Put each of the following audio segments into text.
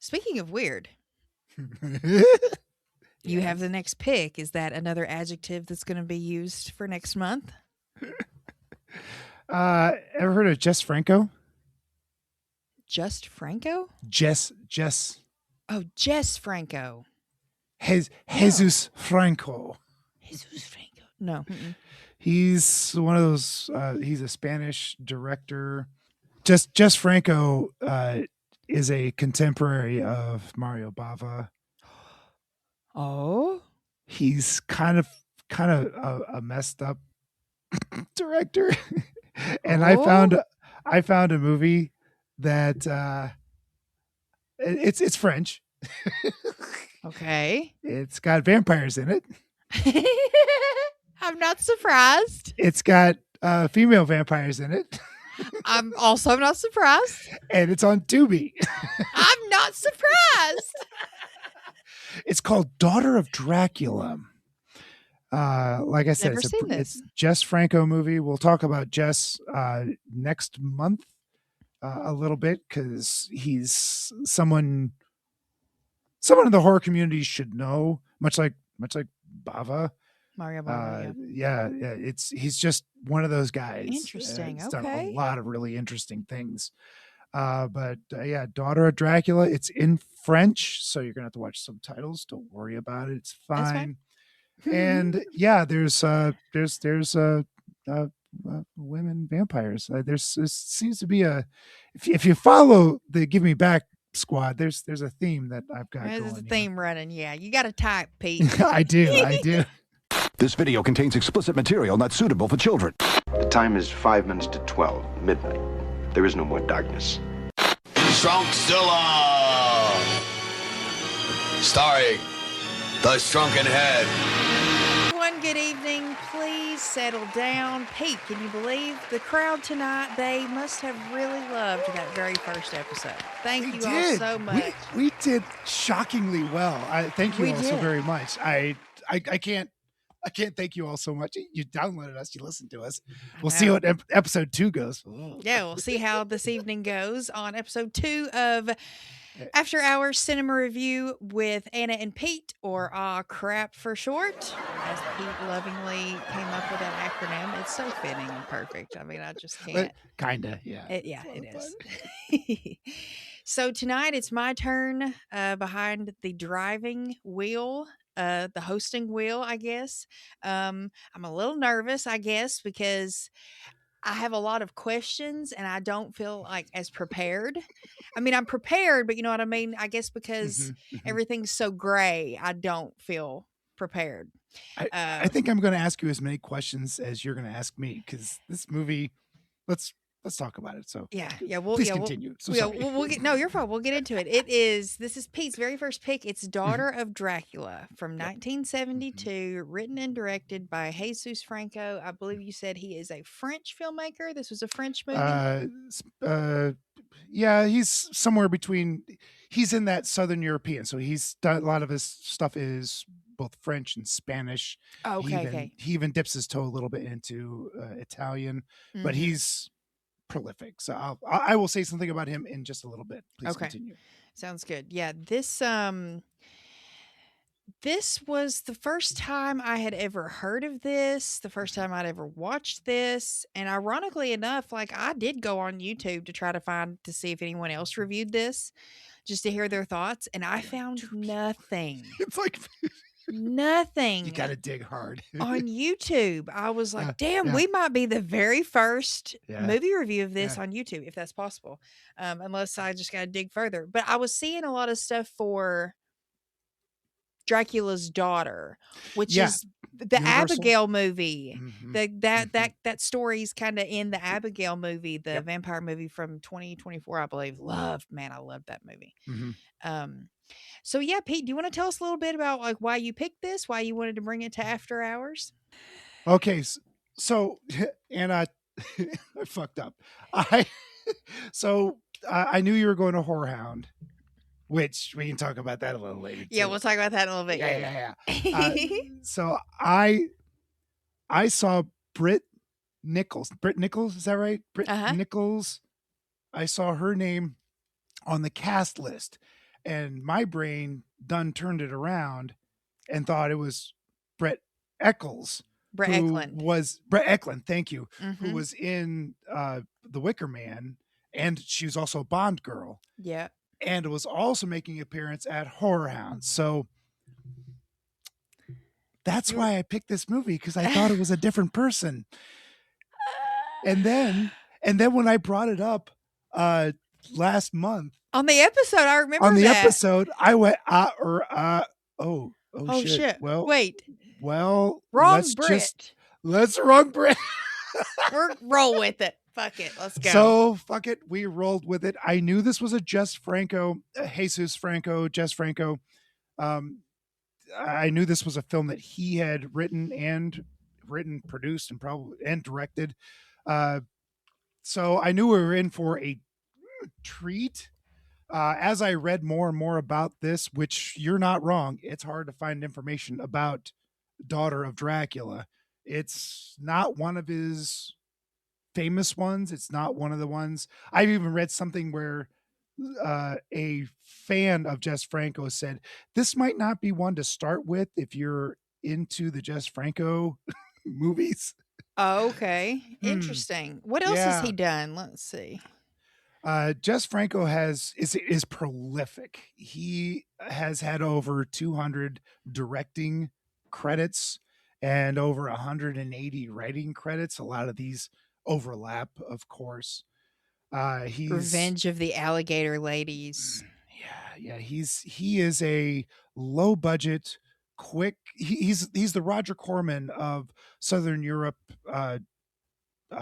Speaking of weird, you have Yes. the next pick. Is that another adjective that's going to be used for next month? Ever heard of Jess Franco? Just Franco? Jess Oh, Jess Franco. Jesus Franco. Jesus Franco. No. Mm-mm. He's one of those. He's a Spanish director. Jess Franco is a contemporary of Mario Bava. Oh, He's kind of a messed up director, and I found a movie that it's French. okay. It's got vampires in it. I'm not surprised. It's got female vampires in it, I'm also not surprised. and it's on Tubi. I'm not surprised. It's called Daughter of Dracula. Like I said, Never seen this. it's Jess Franco movie. We'll talk about Jess next month a little bit because he's someone in the horror community should know, much like Bava. Mario Bava. Yeah, he's just one of those guys. Interesting. He's done a Okay. lot of really interesting things. But yeah, Daughter of Dracula. It's in French, so you're gonna have to watch subtitles. Don't worry about it. It's That's fine. fine. And yeah, there's women vampires. There seems to be a if you follow the Give Me Back squad, there's a theme that I've got There's going a here. theme running. Yeah, you got to type, Pete. I do. This video contains explicit material not suitable for children. The time is 5 minutes to 12, midnight. There is no more darkness. Shrunkzilla! Starring the Shrunken Head. Everyone, good evening. Please settle down. Pete, can you believe the crowd tonight? They must have really loved that very first episode. Thank you all so much. We did shockingly well. Thank you We all so did. very much. I can't thank you all so much. You downloaded us, you listened to us. We'll see know. what episode 2 goes. Yeah, we'll see how this evening goes on episode 2 of After Hours Cinema Review with Anna and Pete, or AHCRAP for short, as Pete lovingly came up with that acronym. It's so fitting and perfect. I mean, I just can't. Kinda, yeah. It is. So tonight it's my turn behind the driving wheel, the hosting wheel, I guess. I'm a little nervous, I guess, because I have a lot of questions and I don't feel like as prepared. I mean, I'm prepared, but you know what I mean? I guess because everything's so gray, I don't feel prepared. I think I'm going to ask you as many questions as you're going to ask me because this movie. Let's talk about it. So Yeah. please continue. We'll get, no, you're fine. We'll get into it. This is Pete's very first pick. It's Daughter of Dracula from 1972, written and directed by Jesus Franco. I believe you said he is a French filmmaker. This was a French movie. Yeah, he's somewhere between. He's in that Southern European, so he's done a lot of his stuff is both French and Spanish. Oh, okay. He even dips his toe a little bit into Italian, but Mhm. he's prolific. So I will say something about him in just a little bit. Please Okay. continue. Sounds good. Yeah, this was the first time I had ever heard of this, the first time I'd ever watched this, and ironically enough, like I did go on YouTube to try to see if anyone else reviewed this, just to hear their thoughts, and I found nothing. It's like Nothing. you got to dig hard. On YouTube. I was like, damn, yeah. we might be the very first Yeah. movie review of this Yeah. on YouTube, if that's possible. Unless I just got to dig further. But I was seeing a lot of stuff for Dracula's Daughter, which Yeah. is the Universal. Abigail movie. Mhm. That story's kind of in the Abigail movie, the Yep. vampire movie from 2024, I believe. I loved that movie. Mhm. So yeah, Pete, do you want to tell us a little bit about like why you picked this, why you wanted to bring it to After Hours? Okay, so and I fucked up. I knew you were going to Horror Hound, which we can talk about that a little later. Yeah, too. we'll talk about that in a little bit. Yeah. So I saw Britt Nichols. Britt Nichols, is that right? Britt Uh-huh. Nichols. I saw her name on the cast list, and my brain done turned it around and thought it was Brett Eccles, Brett who Eklund. was Brett Eklund, thank you, who Mm-hmm. was in The Wicker Man, and she was also a Bond girl, Yeah. and was also making an appearance at Horror Hound. So that's You- why I picked this movie, because I thought it was a different person. And then when I brought it up last month on the episode, I remember on the that. episode, I went oh Oh shit! Well, Wait, wrong wrong Brit. Let's wrong Brit. We're roll with it. Fuck it. Let's go. So fuck it. We rolled with it. I knew this was a Jesus Franco. I knew this was a film that he had written, produced, and probably and directed. So I knew we were in for a treat. As I read more and more about this, which you're not wrong, it's hard to find information about Daughter of Dracula. It's not one of his famous ones. It's not one of the ones. I've even read something where a fan of Jess Franco said this might not be one to start with if you're into the Jess Franco movies. Oh, okay. Interesting. What else has he done? Let's see. Jess Franco is prolific. He has had over 200 directing credits and over 180 writing credits. A lot of these overlap, of course. He's Revenge of the Alligator Ladies. Yeah. He is a low budget, quick. He's the Roger Corman of Southern Europe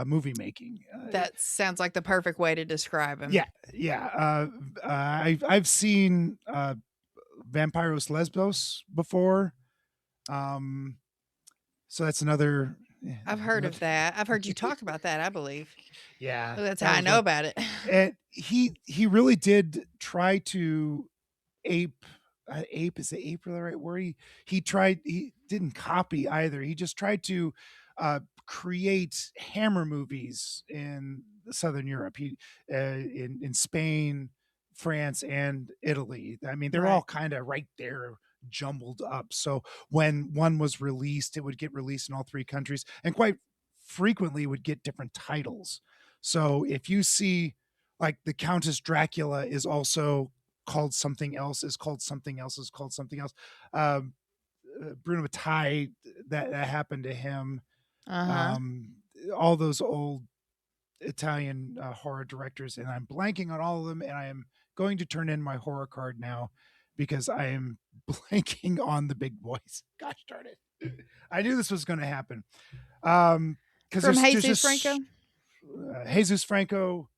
movie making. That sounds like the perfect way to describe him. Yeah. I've seen Vampiros Lesbos before. So that's another. I've heard of that. I've heard you talk about that, I believe. Yeah. That's how I know about it. And he really did try to ape. Is the ape the right word? He didn't copy either. He just tried to create Hammer movies in Southern Europe. He in Spain, France, and Italy. I mean, they're all kind of right there, jumbled up. So when one was released, it would get released in all three countries, and quite frequently would get different titles. So if you see, like, the Countess Dracula is also called something else, is called something else, is called something else. Bruno Mattei, that happened to him. All those old Italian horror directors, and I'm blanking on all of them, and I am going to turn in my horror card now because I am blanking on the big boys. Gosh darn it. I knew this was going to happen. From Jesus Franco? Jesus Franco,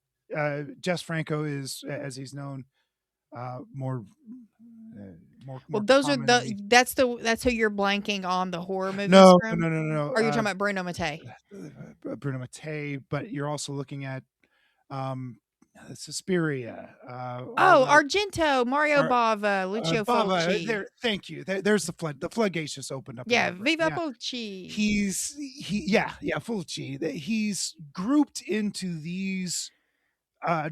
Jess Franco is, as he's known, more. Well, those commonly. That's who you're blanking on the horror movies no, from? No. Or you're talking about Bruno Mattei? Bruno Mattei, but you're also looking at Suspiria. Argento, Mario Bava, Lucio Fulci. Thank you. There's the floodgates just opened up. Yeah, Viva Fulci. Fulci. He's grouped into these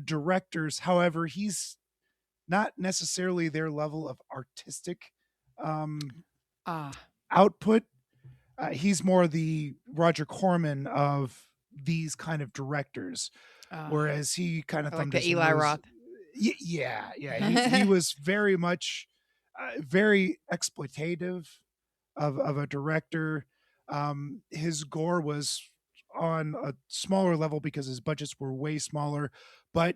directors. However, he's not necessarily their level of artistic output. He's more the Roger Corman of these kind of directors, whereas he kind of like the Eli Roth. Yeah. He was very much very exploitative of a director. His gore was on a smaller level because his budgets were way smaller, but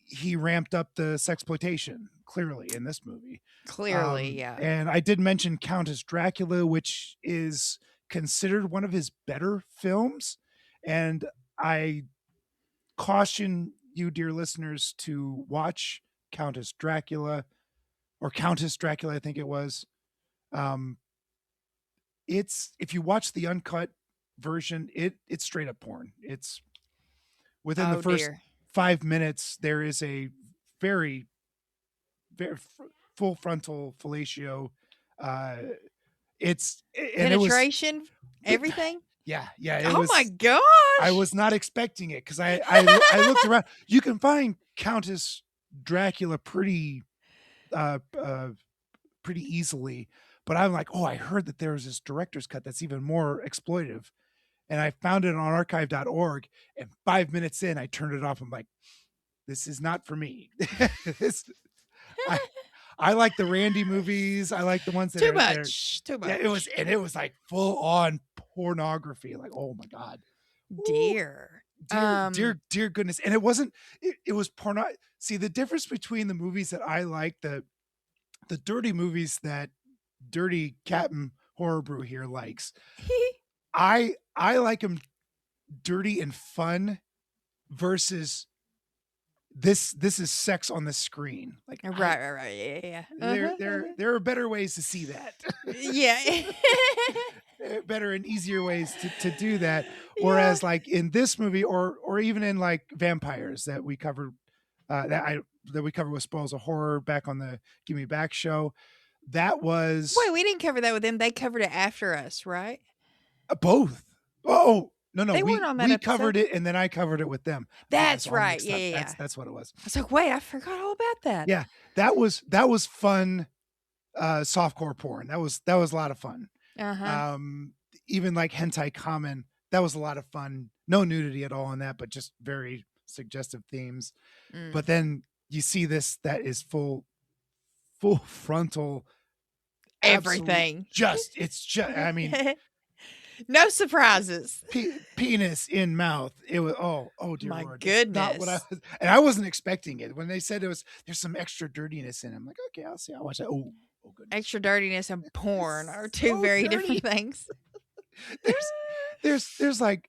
he ramped up the sexploitation clearly in this movie. Yeah. And I did mention Countess Dracula, which is considered one of his better films. And I caution you, dear listeners, to watch Countess Dracula, I think it was. It's, if you watch the uncut version, it's straight up porn. It's within the first 5 minutes, there is a very, very full frontal fellatio. It's penetration, everything. Yeah. My gosh! I was not expecting it because I looked around. You can find Countess Dracula pretty pretty easily. But I'm like, oh, I heard that there was this director's cut that's even more exploitive. And I found it on archive.org. And 5 minutes in, I turned it off. I'm like, this is not for me. This, I like the Randy movies. I like the ones that Too are much. Too Yeah, much. it was like full on pornography. Like, oh my God. Dear. Dear goodness. And it wasn't, it was porno. See, the difference between the movies that I like, the dirty movies that Dirty Captain Horror Brew here likes, I like them dirty and fun versus this is sex on the screen. Like, right. Yeah. there are better ways to see that. Yeah. Better and easier ways to do that. Whereas like in this movie or even in like Vampires that we covered, that we covered with Spoils of Horror back on the Give Me Back show, that was Wait, we didn't cover that with them. They covered it after us, right? both. Oh no, They weren't on that we episode? covered it and then I covered it with them. That's all right. mixed Yeah. up. That's what it was. I was like, wait, I forgot all about that. Yeah, that was fun. Softcore porn. That was a lot of fun. Uh-huh. Even like Hentai Kamen, that was a lot of fun. No nudity at all in that, but just very suggestive themes. Mm. But then you see this that is full frontal Everything. it's just I mean no surprises. penis in mouth. It was oh dear My Lord. It's not what goodness. I wasn't expecting it. When they said there's some extra dirtiness in it, I'm like, okay, I'll watch that. Oh goodness. Extra dirtiness and porn are two so very dirty. different things. there's like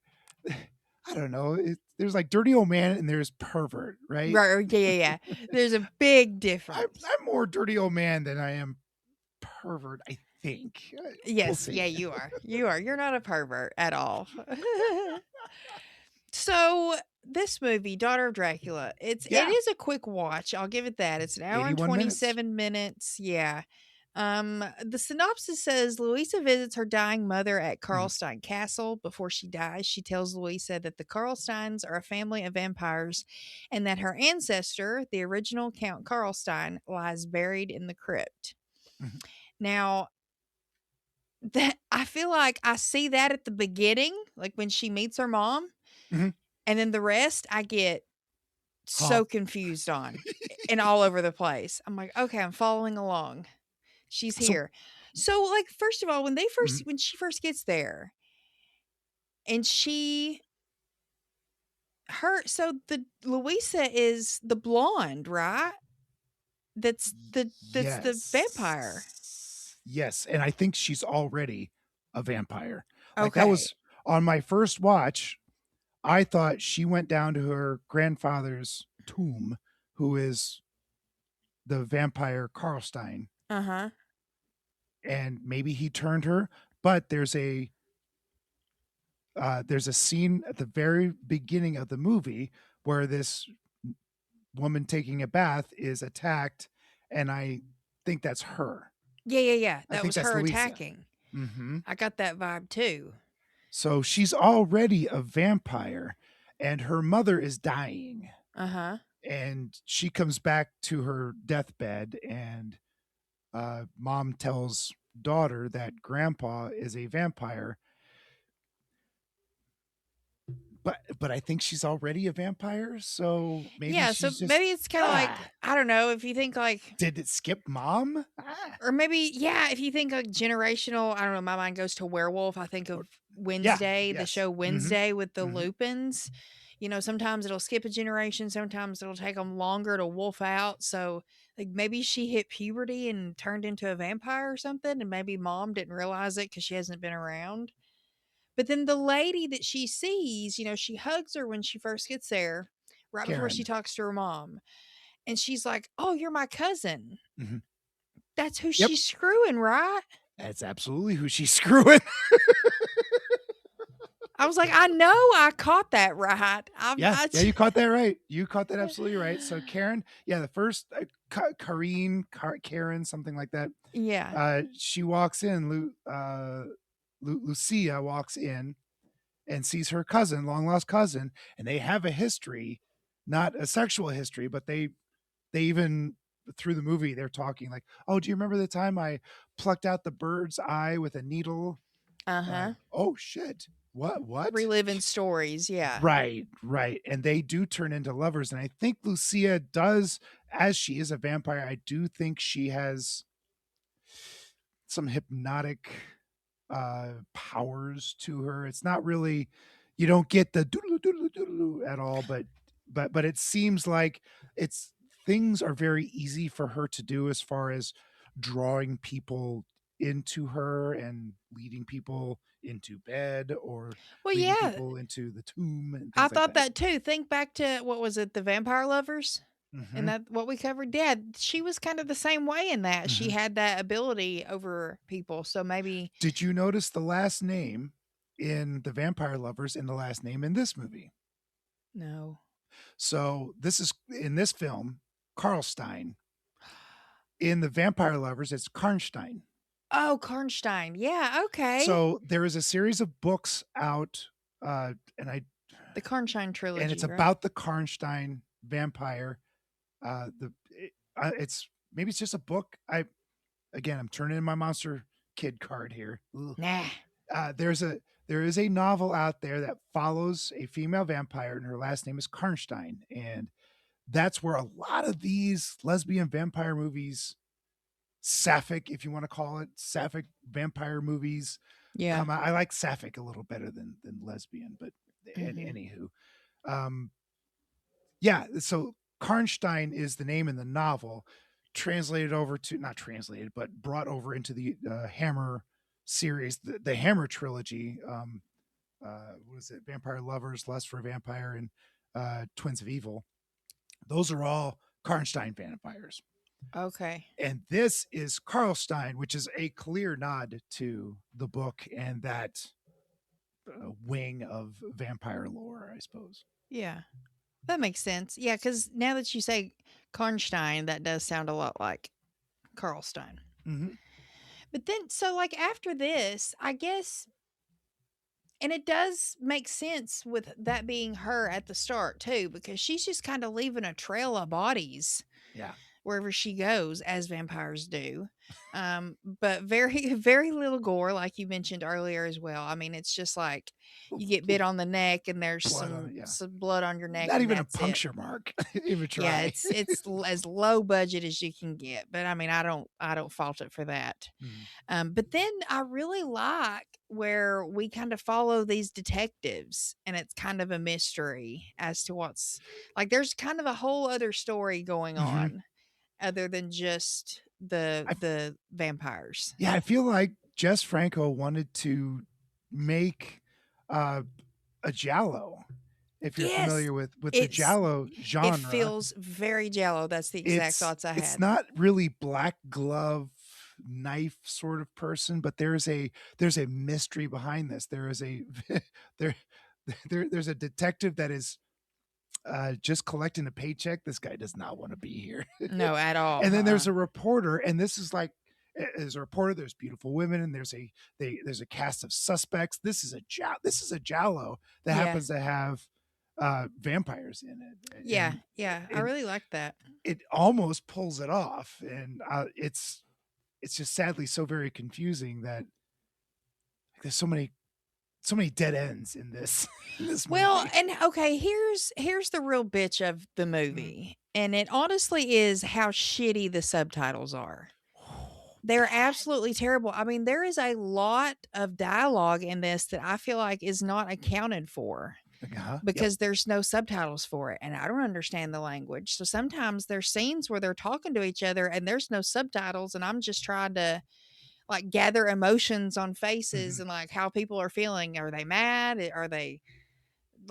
I don't know. There's like dirty old man and there's pervert, right? Right. Yeah. There's a big difference. I'm more dirty old man than I am pervert, I think. Yes. We'll see. Yeah, you are. You're not a pervert at all. So this movie, Daughter of Dracula, it is a quick watch. I'll give it that. It's an hour and 81 minutes. 27 minutes. Yeah. The synopsis says Louisa visits her dying mother at Karlstein Castle. Before she dies, she tells Louisa that the Karlsteins are a family of vampires and that her ancestor, the original Count Karlstein, lies buried in the crypt. Mhm. Now, that I feel like I see that at the beginning, like when she meets her mom, Mhm. and then the rest I get so Huh. confused on and all over the place. I'm like, okay, I'm following along. She's So- here. So, like, first of all, when she first gets there, and so the Louisa is the blonde, right? That's the vampire. Yes, and I think she's already a vampire. Like Okay. that was on my first watch. I thought she went down to her grandfather's tomb, who is the vampire Karlstein, Uh-huh. and maybe he turned her. But there's a scene at the very beginning of the movie where this woman taking a bath is attacked, and I think that's her. Yeah. I That think was that's her Louisa. attacking. Mm-hmm. I got that vibe too. So she's already a vampire, and her mother is dying, Uh-huh. and she comes back to her deathbed, and mom tells daughter that grandpa is a vampire. But I think she's already a vampire, so maybe Yeah, she's so just, maybe it's kind of like, Ah. I don't know, if you think like, did it skip mom? or maybe, yeah, if you think like generational, I don't know, my mind goes to werewolf. I think of Wednesday, the yes. show Wednesday with the Mhm. Lupins. You know, sometimes it'll skip a generation, sometimes it'll take them longer to wolf out. So, like, maybe she hit puberty and turned into a vampire or something, and maybe mom didn't realize it because she hasn't been around. But then the lady that she sees, you know, she hugs her when she first gets there, right before she Karen. talks to her mom. And she's like, "Oh, you're my cousin." Mhm. That's who Yep. she's screwing, right? That's absolutely who she's screwing. I was like, I know I caught that right. Yeah, you caught that right. You caught that absolutely right. So Karen, the first Karen, something like that. Yeah. She walks in. Lucia walks in and sees her cousin, long lost cousin, and they have a history, not a sexual history, but they even through the movie, they're talking like, "Oh, do you remember the time I plucked out the bird's eye with a needle?" Uh-huh. Oh shit! What? Reliving stories, yeah. Right, right. And they do turn into lovers. And I think Lucia does, as she is a vampire, I do think she has some hypnotic powers to her. It's not really, you don't get the doodle doodle doodle at all, but it seems like it's things are very easy for her to do as far as drawing people into her and leading people into bed or Well, leading yeah, people into the tomb and I things like thought that. that too. Think back to what was it, The Vampire Lovers? And Hmm. that what we covered, yeah, she was kind of the same way in that. She Hmm. had that ability over people. So maybe Did you notice the last name in the Vampire Lovers and the last name in this movie? no. So this is in this film, Karlstein. In the Vampire Lovers, it's Karnstein. Oh, Karnstein. Yeah, okay. So there is a series of books out, uh, and I The Karnstein and it's trilogy, right? about the Karnstein vampire. It's maybe it's just a book. I'm turning in my Monster Kid card here. Ugh. Nah. There is a novel out there that follows a female vampire, and her last name is Karnstein, and that's where a lot of these lesbian vampire movies, sapphic, if you want to call it, sapphic vampire movies Yeah. come out. I like sapphic a little better than lesbian, but Mhm. anywho, um, yeah. So Karnstein is the name in the novel, translated over to not translated, but brought over into the Hammer series, the Hammer trilogy. What is it? Vampire Lovers, Lust for a Vampire, and Twins of Evil. Those are all Karnstein vampires. Okay. And this is Karlstein, which is a clear nod to the book and that wing of vampire lore, I suppose. Yeah. That makes sense. Yeah, because now that you say Karnstein, that does sound a lot like Karlstein. Mm-hmm. But then, so like after this, I guess, and it does make sense with that being her at the start too, because she's just kind of leaving a trail of bodies Yeah. wherever she goes, as vampires do. But very, very little gore, like you mentioned earlier as well. I mean, it's just like you get bit on the neck and there's Blood on it, yeah. some blood on your neck, Not and even a that's it. puncture mark. Even Yeah, try. as low budget as you can get. But I mean, I don't fault it for that. Mhm. But then I really like where we kind of follow these detectives, and it's kind of a mystery as to what's like. There's kind of a whole other story going Mhm. on other than just I the vampires. Yeah, I feel like Jess Franco wanted to make uh, a giallo. If you're Yes, familiar with the it's giallo it genre, feels very Jello. That's the exact thoughts I it's had. not really black glove knife sort of person, but there's a mystery behind this. There is a there there's a detective that is just collecting a paycheck. This guy does not want to be here. No, at all. And then there's a reporter, and this is like there's a reporter, there's beautiful women, and there's a cast of suspects. This is a giallo that Yeah, happens to have vampires in it, yeah, yeah. I and really like that. it almost pulls it off, and it's just sadly so very confusing that there's so many dead ends in this in this Well, movie. and okay, here's the real bitch of the Mhm. movie. And it honestly is how shitty the subtitles are. They're absolutely terrible. I mean, there is a lot of dialogue in this that I feel like is not accounted for Yep. because there's no subtitles for it, and I don't understand the language. So sometimes there's scenes where they're talking to each other and there's no subtitles, and I'm just trying to like gather emotions on faces Mhm. and like how people are feeling. Are they mad? Are they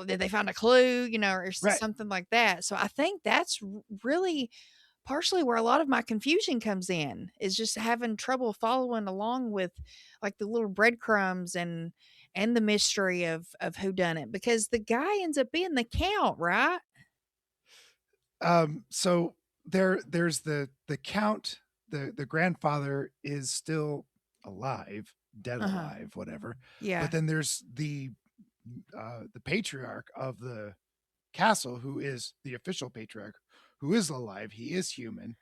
did they find a clue, or Right. something like that? So I think that's really partially where a lot of my confusion comes in is just having trouble following along with like the little breadcrumbs and the mystery of who done it because the guy ends up being the count, right? So there's the count, the grandfather is still alive, dead Uh-huh. alive, whatever. But Yeah. then there's the patriarch of the castle, who is the official patriarch, who is alive. He is human,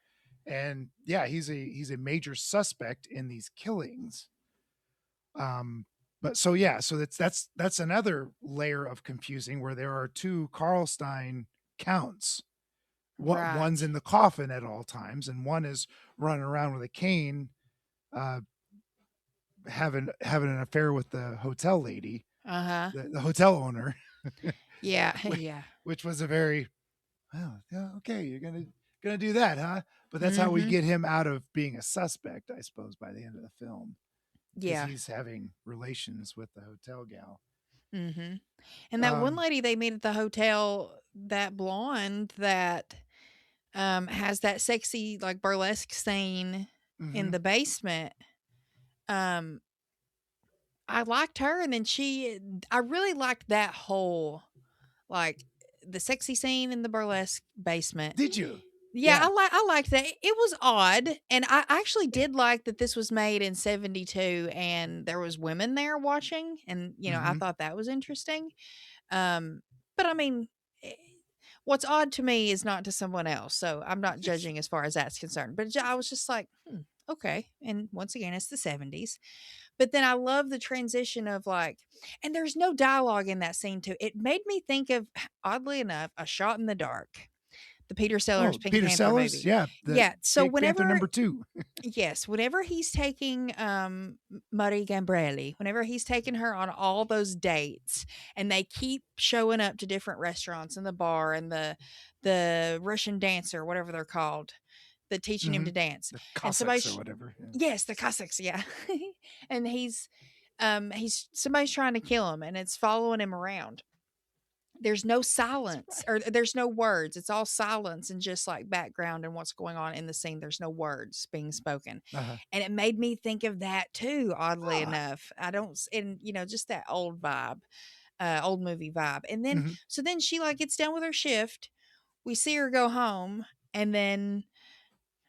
and yeah, he's a major suspect in these killings. But so yeah, so that's another layer of confusing where there are two Karlstein counts. One's Right. in the coffin at all times, and one is running around with a cane, uh, having an affair with the hotel lady, Uh-huh. the hotel owner, Yeah. which, Yeah. which was a very well, yeah, okay, you're gonna do that, huh? But that's how we Mm-hmm. get him out of being a suspect, I suppose, by the end of the film, because Yeah. he's having relations with the hotel gal. Mm-hmm. And that one Um, lady they meet at the hotel, that blonde that has that sexy like burlesque scene in mhm. the basement. Um, I liked her, and then I really liked that whole like the sexy scene in the burlesque basement. Did you? Yeah, Yeah. I liked that. It was odd, and I actually did like that this was made in 72 and there was women there watching, and I Mhm. thought that was interesting. Um, but I mean, eh, what's odd to me is not to someone else, so I'm not judging as far as that's concerned. But I was just like, okay. And once again, it's the 70s. But then I love the transition of like, and there's no dialogue in that scene too. It made me think of, oddly enough, A Shot in the Dark, the Peter Sellers Oh, Pink Peter Panther Sellers? movie. Yeah, the Yeah. So Pink Panther whenever, number 2. yes, whenever he's taking Marie Gambrelli, whenever he's taking her on all those dates, and they keep showing up to different restaurants and the bar and the Russian dancer, whatever they're called, the teaching him to Mhm. dance, The and Cossacks or whatever. Yeah. yes, the Cossacks, yeah, and he's somebody's trying to kill him, and it's following him around. There's no That's silence, right. or there's no words. It's all silence and just like background and what's going on in the scene. There's no words being spoken. Uh-huh. And it made me think of that too, oddly Ah. enough. I don't, and just that old vibe, old movie vibe. And then, Mhm. so then she like gets done with her shift. We see her go home, and then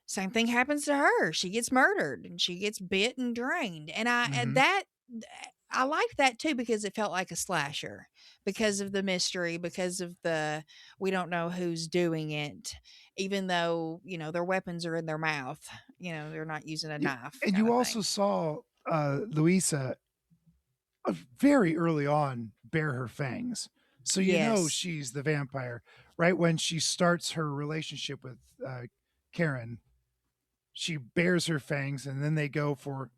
same thing happens to her. She gets murdered and she gets bit and drained. And Mhm. I liked that too because it felt like a slasher because of the mystery, because of the we don't know who's doing it, even though, their weapons are in their mouth. They're not using a Yeah, knife and kind you of also thing. saw, Louisa, very early on bare her fangs. So Yes. she's the vampire. Right when she starts her relationship with, Karen, she bares her fangs, and then they go for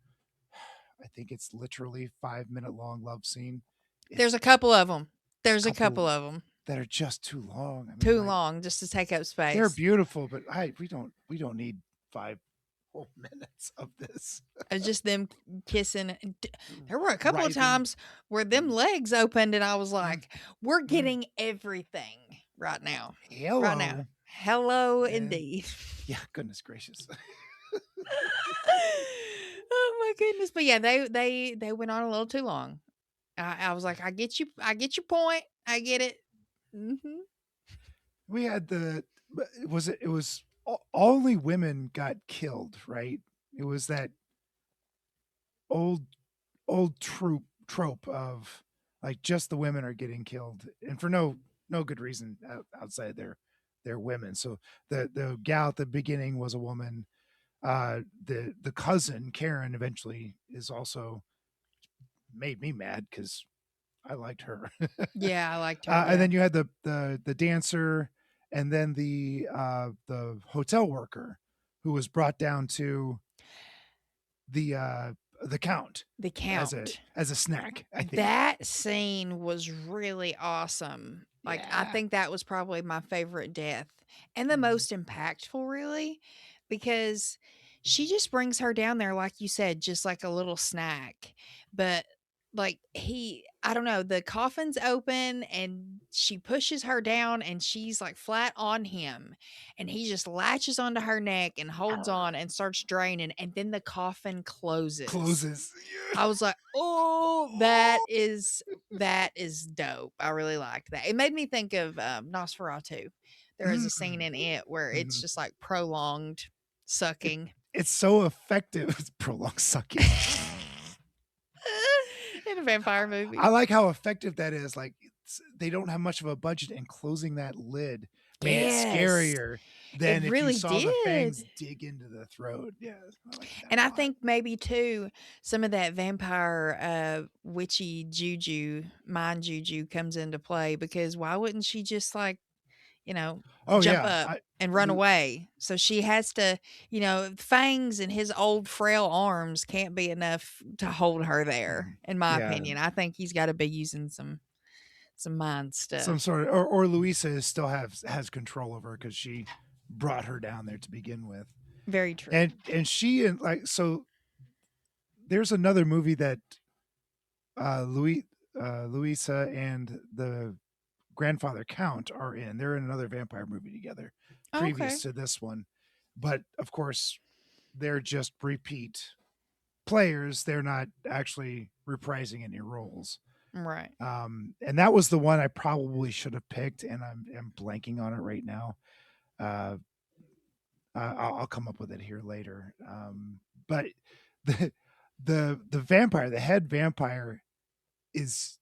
I think it's literally 5-minute long love scene. There's It's a couple of them. There's a couple couple of them. that are just too long. I mean, Too like, long just to take up they're space. beautiful, but we don't need 5 whole minutes of this. Just them kissing. There were a couple of Writhing. times where them legs opened, and I was Mm, like, "We're mm. getting everything right now, right now." Hello. Hello, And indeed. yeah, goodness gracious. Oh my goodness! But yeah, they went on a little too long. I was like, I get your point, I get it. Hmm. We had but it was only women got killed, right? It was that old old trope of like just the women are getting killed and for no good reason outside their women. So the gal at the beginning was a woman. The cousin Karen eventually is also made me mad because I liked her. Yeah, I liked her. And Yeah, then you had the dancer, and then the hotel worker who was brought down to the count the count. as a snack, I think. That scene was really awesome. Like, I Yeah. think that was probably my favorite death and the Mhm. most impactful, really, because she just brings her down there, like you said, just like a little snack. But, like, I don't know, the coffin's open and she pushes her down and she's like flat on him. And he just latches onto her neck and holds on and starts draining. And then the coffin closes. Closes. I was like, "Oh, that is dope." I really liked that. It made me think of, Nosferatu. There is a scene Mm. in it where it's Mhm. just, like, prolonged It, sucking. it's so effective. It's prolonged sucking. In a vampire I movie. like how effective that is. Like they don't have much of a budget, and closing that lid made it Yes. scarier. than It if you really saw the did. fangs dig into the throat. Yeah, I like that And a I lot. think maybe too, some of that vampire witchy juju, mind juju comes into play because why wouldn't she just like, you know, Oh jump yeah, up and run away? So she has to, Fangs and his old frail arms can't be enough to hold her there, in my yeah, opinion. I think he's got to be using some mind some stuff. sort of, or Louisa still has control over her because she brought her down there to begin with, Very true. and she and like so. There's another movie that Louisa and the grandfather Count are in. They're in another vampire movie together, Oh, okay. previous to this one, but of course they're just repeat players. They're not actually reprising any roles. Right. And that was the one I probably should have picked, and I'm blanking on it right now. Uh, I'll come up with it here later. But the the vampire, the head vampire, is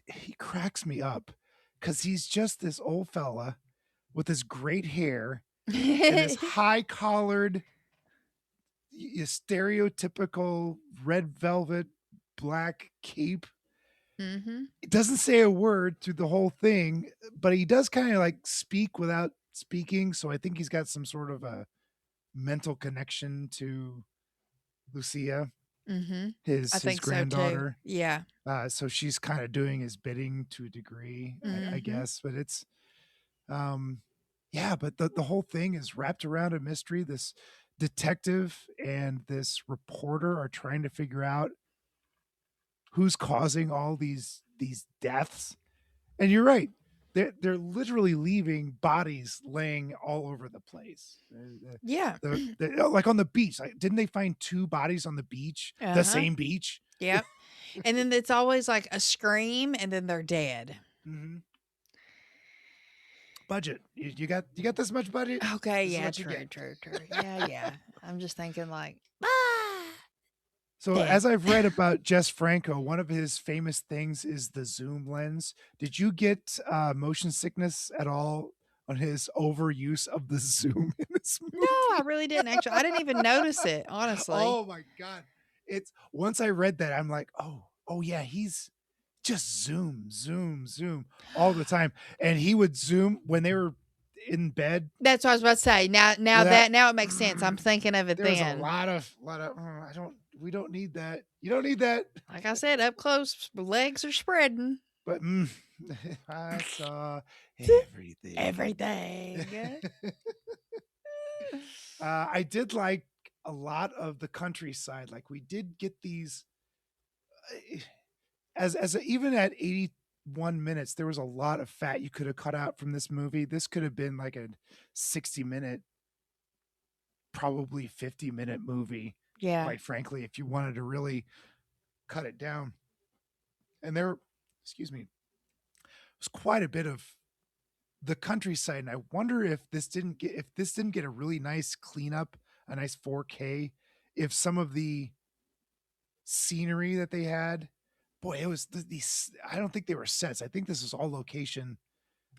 he cracks me up because he's just this old fella with this great hair and this high collared, stereotypical red velvet black cape. Mm-hmm. He doesn't say a word through the whole thing, but he does kind of like speak without speaking. So I think he's got some sort of a mental connection to Lucia, Mm-hmm. I his think so too. granddaughter. Yeah. So she's kind of doing his bidding to a degree, I Mm-hmm. guess. But it's, yeah, but the whole thing is wrapped around a mystery. This detective and this reporter are trying to figure out who's causing all these deaths. And you're right. They're literally leaving bodies laying all over the place. Yeah. Like on the beach. Like, didn't they find 2 bodies on the beach? The Uh-huh. same beach? Yep. And then it's always like a scream and then they're dead. Mm-hmm. Budget. You got this much budget? Okay, This is yeah, what you true, get. true, true. Yeah, yeah. I'm just thinking like, So dead. as I've read about Jess Franco, one of his famous things is the zoom lens. Did you get motion sickness at all on his overuse of the zoom in this No, I movie? really didn't actually. I didn't even notice it, honestly. Oh my god. It's once I read that, I'm like, oh yeah, he's just zoom all the time. And he would zoom when they were in bed. That's what I was about to say. Now it makes sense. I'm thinking of it There was a then. lot of we don't need that. You don't need that. Like I said, up close, legs are spreading. But I saw everything. Everything. I did like a lot of the countryside. Like we did get these even at 81 minutes, there was a lot of fat you could have cut out from this movie. This could have been like a 60-minute, probably 50-minute movie. Yeah. Quite frankly, if you wanted to really cut it down. And there, excuse me, was quite a bit of the countryside. And I wonder if this didn't get a really nice cleanup, a nice 4K, if some of the scenery that they had, boy, it was these. I don't think they were sets. I think this is all location.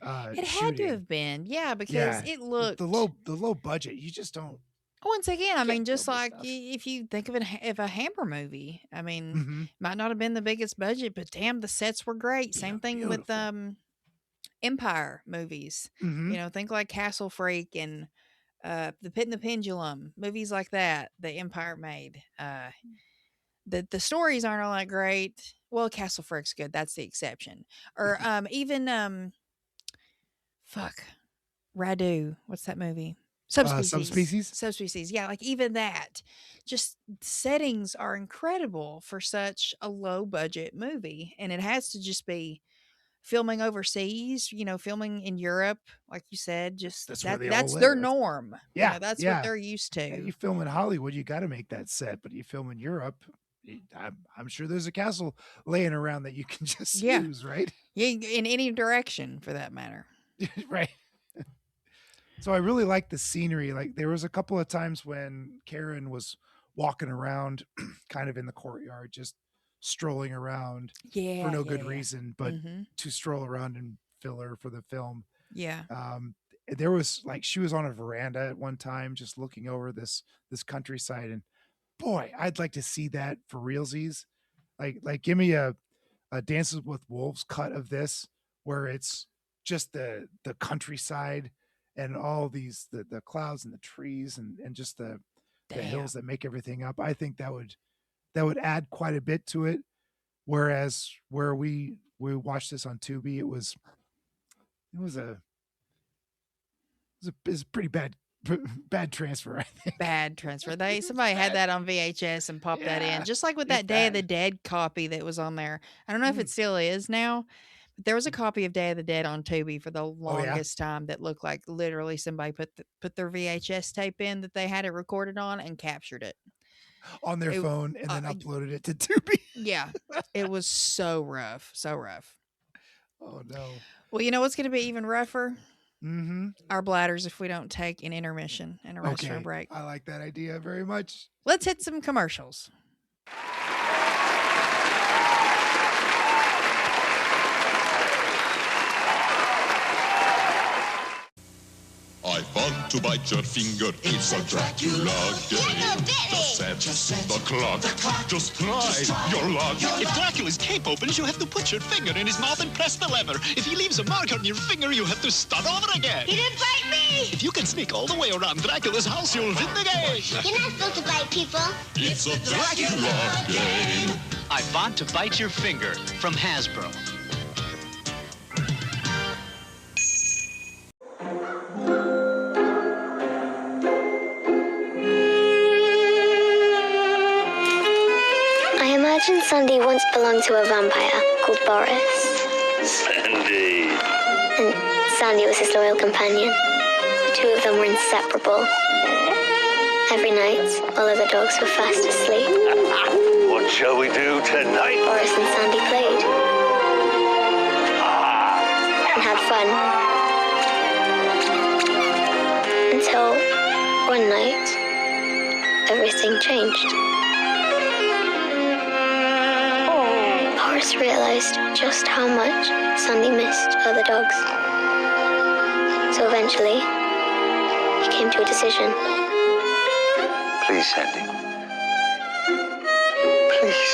It had to Shooting. have been. Yeah, because Yeah, it looked the low budget. You just don't. once again, I mean, just film this like stuff. if you think of it if a Hammer movie, I mean, Mhm. might not have been the biggest budget, but damn, the sets were great. Same thing with Beautiful. Empire movies. Mhm. Think like Castle Freak and The Pit and the Pendulum, movies like that the Empire made. The stories aren't all that great. Well, Castle Freak's good. That's the exception. Or even fuck, Radu. What's that movie? Subspecies. Subspecies. Subspecies. Yeah, like even that. Just settings are incredible for such a low budget movie. And it has to just be filming overseas, filming in Europe, like you said, just That's where they all that's live. their norm. Yeah, That's what yeah. they're used Yeah, to. you film in Hollywood, you got to make that set. But you film in Europe, I'm sure there's a castle laying around that you can just Yeah. use, right? Yeah, in any direction for that matter. Right. So I really like the scenery. Like there was a couple of times when Karen was walking around kind of in the courtyard, just strolling around Yeah. for no yeah, good yeah. reason, but Mhm. to stroll around and filler for the film. Yeah. there was like she was on a veranda at one time, just looking over this countryside, and boy, I'd like to see that for realsies. Like give me a Dances with Wolves cut of this, where it's just the countryside and all these the clouds and the trees and just the Damn. hills that make everything up. I think that would add quite a bit to it. Whereas where we watched this on Tubi, it was a pretty bad transfer, I think. Bad transfer. Somebody had that on VHS and popped that in, Yeah, just like with it's that Day of the bad. Dead copy that was on there. I don't know if it Mm. still is now, but there was a copy of Day of the Dead on Tubi for the Oh yeah, longest time that looked like literally somebody put their VHS tape in that they had it recorded on and captured it. on their It, phone and then uh, uploaded it to Tubi. yeah, it was so rough, so rough. Oh no. Well, you know what's going to be even rougher? Mm-hmm. Our bladders if we don't take an intermission and a restroom Okay, break. I like that idea very much. Let's hit some commercials. I want to bite your finger. It's a Dracula game. Just set the clock. Just try your luck. If Dracula's cape opens, you have to put your finger in his mouth and press the lever. If he leaves a mark on your finger, you have to start over again. He didn't bite me! If you can sneak all the way around Dracula's house, you'll win the game. You're not supposed to bite people. It's a Dracula game. I want to bite your finger from Hasbro. I imagine Sandy once belonged to a vampire called Boris. Sandy. And Sandy was his loyal companion. The two of them were inseparable. Every night, while other dogs were fast asleep, What shall we do tonight? Boris and Sandy played and had fun. Until one night, everything changed. Boris realized just how much Sandy missed other dogs. So eventually, he came to a decision. Please, Sandy. Please.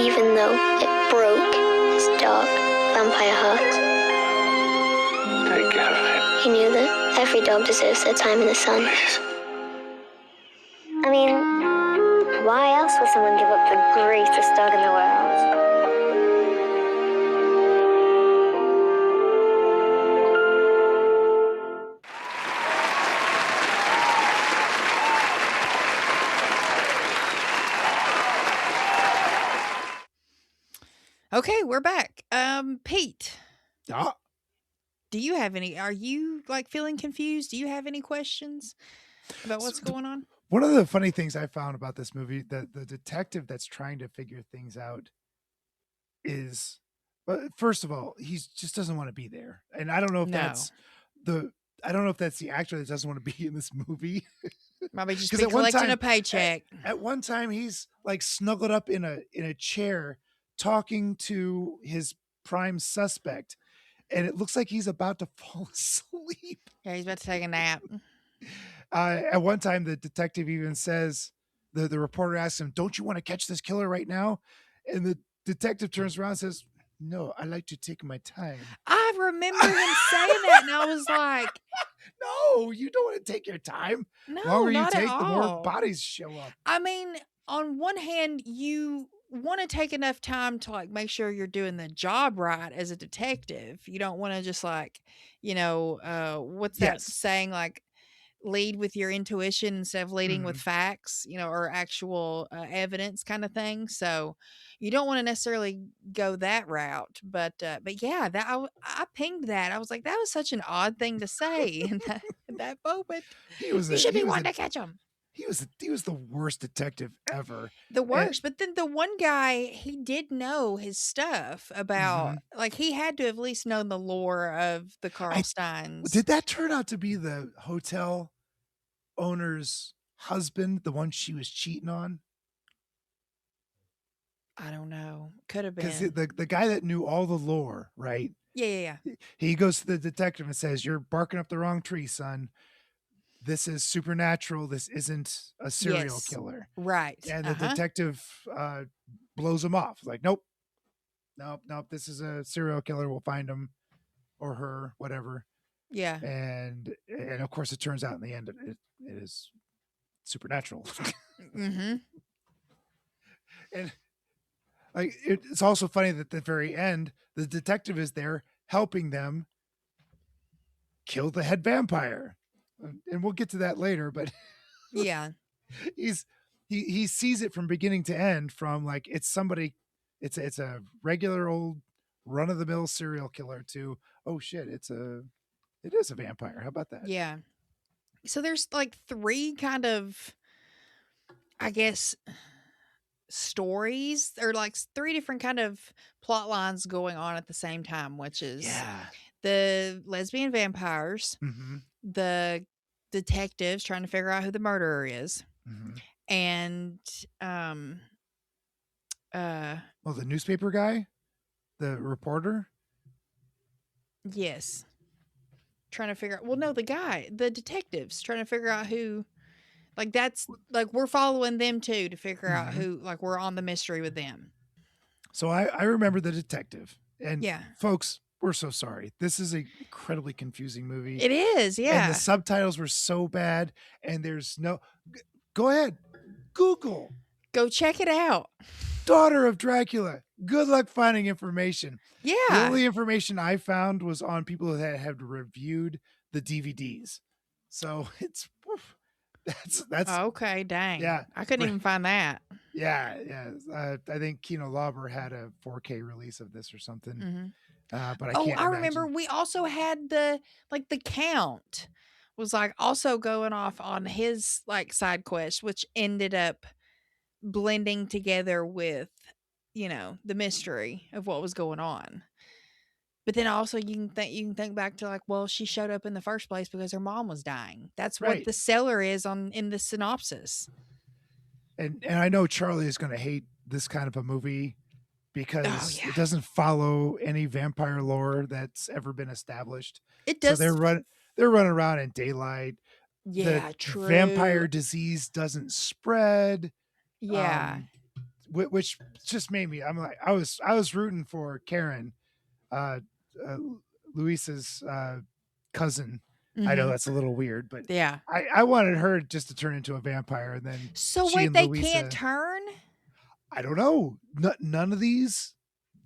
Even though it broke his dark vampire heart, Take care of him. he knew that every dog deserves their time in the sun. Please. I mean, why else would someone give up the greatest dog in the world? Okay, we're back. Pete, Ah, do you have any? Are you like feeling confused? Do you have any questions about what's going on? one of the funny things I found about this movie, that the detective that's trying to figure things out is, first of all, he just doesn't want to be there, and I don't know if No. I don't know if that's the actor that doesn't want to be in this movie. Maybe just 'Cause be at one collecting time- a paycheck. At one time, he's like snuggled up in a chair talking to his prime suspect, and it looks like he's about to fall asleep. Yeah, he's about to take a nap. At one time, the detective even says, the reporter asks him, "Don't you want to catch this killer right now?" And the detective turns around and says, "No, I like to take my time." I remember him saying that, and I was like, No, you don't want to take your time. no, The longer you not take, at the more all. bodies show up. I mean, on one hand, you want to take enough time to like make sure you're doing the job right as a detective. You don't want to just like, what's that Yes. saying? Like, lead with your intuition instead of leading with facts, or actual evidence kind of thing. So you don't want to necessarily go that route. But yeah, I pinged that. I was like, that was such an odd thing to say in that moment. He was You should be wanting to catch him. he was the worst detective ever. The worst. But then the one guy, he did know his stuff about, like, he had to at least know the lore of the Carl Steins. Did that turn out to be the hotel owner's husband, the one she was cheating on? I don't know. Could have Because been. the guy that knew all the lore, right? Yeah. He goes to the detective and says, "You're barking up the wrong tree, son. This is supernatural. This isn't a serial Yes. killer." Right. And the detective blows him off. Like, nope. This is a serial killer. We'll find him or her, whatever. Yeah. And of course, it turns out in the end it is supernatural. Mm-hmm. And like it's also funny that at the very end, the detective is there helping them kill the head vampire. And we'll get to that later, but Yeah. he sees it from beginning to end, from like it's a regular old run of the mill serial killer to, oh shit, it is a vampire. How about that? Yeah. So there's like three kind of, I guess, stories, or like three different kind of plot lines going on at the same time, which is the lesbian vampires, Mm-hmm. the detectives trying to figure out who the murderer is, Mm-hmm. and Well, the newspaper guy, the reporter. yes, trying to figure out, well, no, the detectives trying to figure out who, like, that's like we're following them too to figure out Mm-hmm. who, like, we're on the mystery with them. So I remember the detective, and Yeah. folks, we're so sorry. This is an incredibly confusing movie. It is, And yeah. the subtitles were so bad, and there's no. Go ahead, Google Go check it out. Daughter of Dracula. Good luck finding information. The Yeah. only information I found was on people that had reviewed the DVDs. So it's that's Okay, dang. yeah. I couldn't even find that. Yeah. I think Kino Lorber had a 4K release of this or something. Mm-hmm. But I Oh, can't I imagine. remember we also had the Count was like also going off on his like side quest, which ended up blending together with, the mystery of what was going on. But then also you can think back to like, well, she showed up in the first place because her mom was dying. That's what Right. the seller is in the synopsis. And I know Charlie is going to hate this kind of a movie because it doesn't follow any vampire lore that's ever been established. It does. So they're running around in daylight. Yeah, The true. vampire disease doesn't spread. Yeah. Which just made me. I'm like, I was rooting for Karen, Luisa's cousin. I know that's a little weird, but yeah, I wanted her just to turn into a vampire, and then so she wait, and they Luisa, can't turn? I don't know. None of these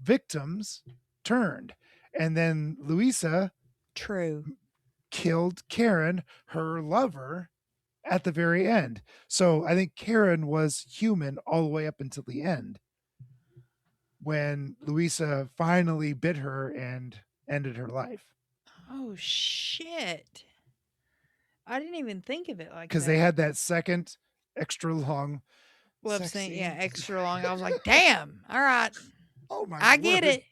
victims turned, and then Luisa killed Karen, her lover, at the very end. So I think Karen was human all the way up until the end, when Luisa finally bit her and ended her life. Oh shit. I didn't even think of it like that. Because they had that second extra long love scene. Yeah, extra long. I was like, damn. All right. Oh my I get it.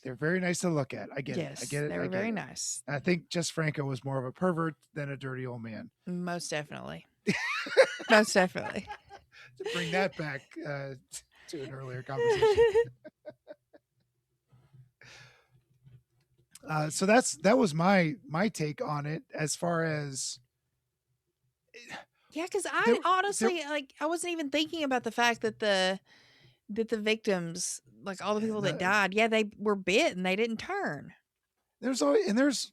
They're very nice to look at. I get it. Yes, I get it. they were very nice. I think Jess Franco was more of a pervert than a dirty old man. Most definitely. Most definitely. To bring that back to an earlier conversation. So that was my take on it, as far as. Yeah, because I honestly I wasn't even thinking about the fact that the victims, like all the people that died, they were bit and they didn't turn. There's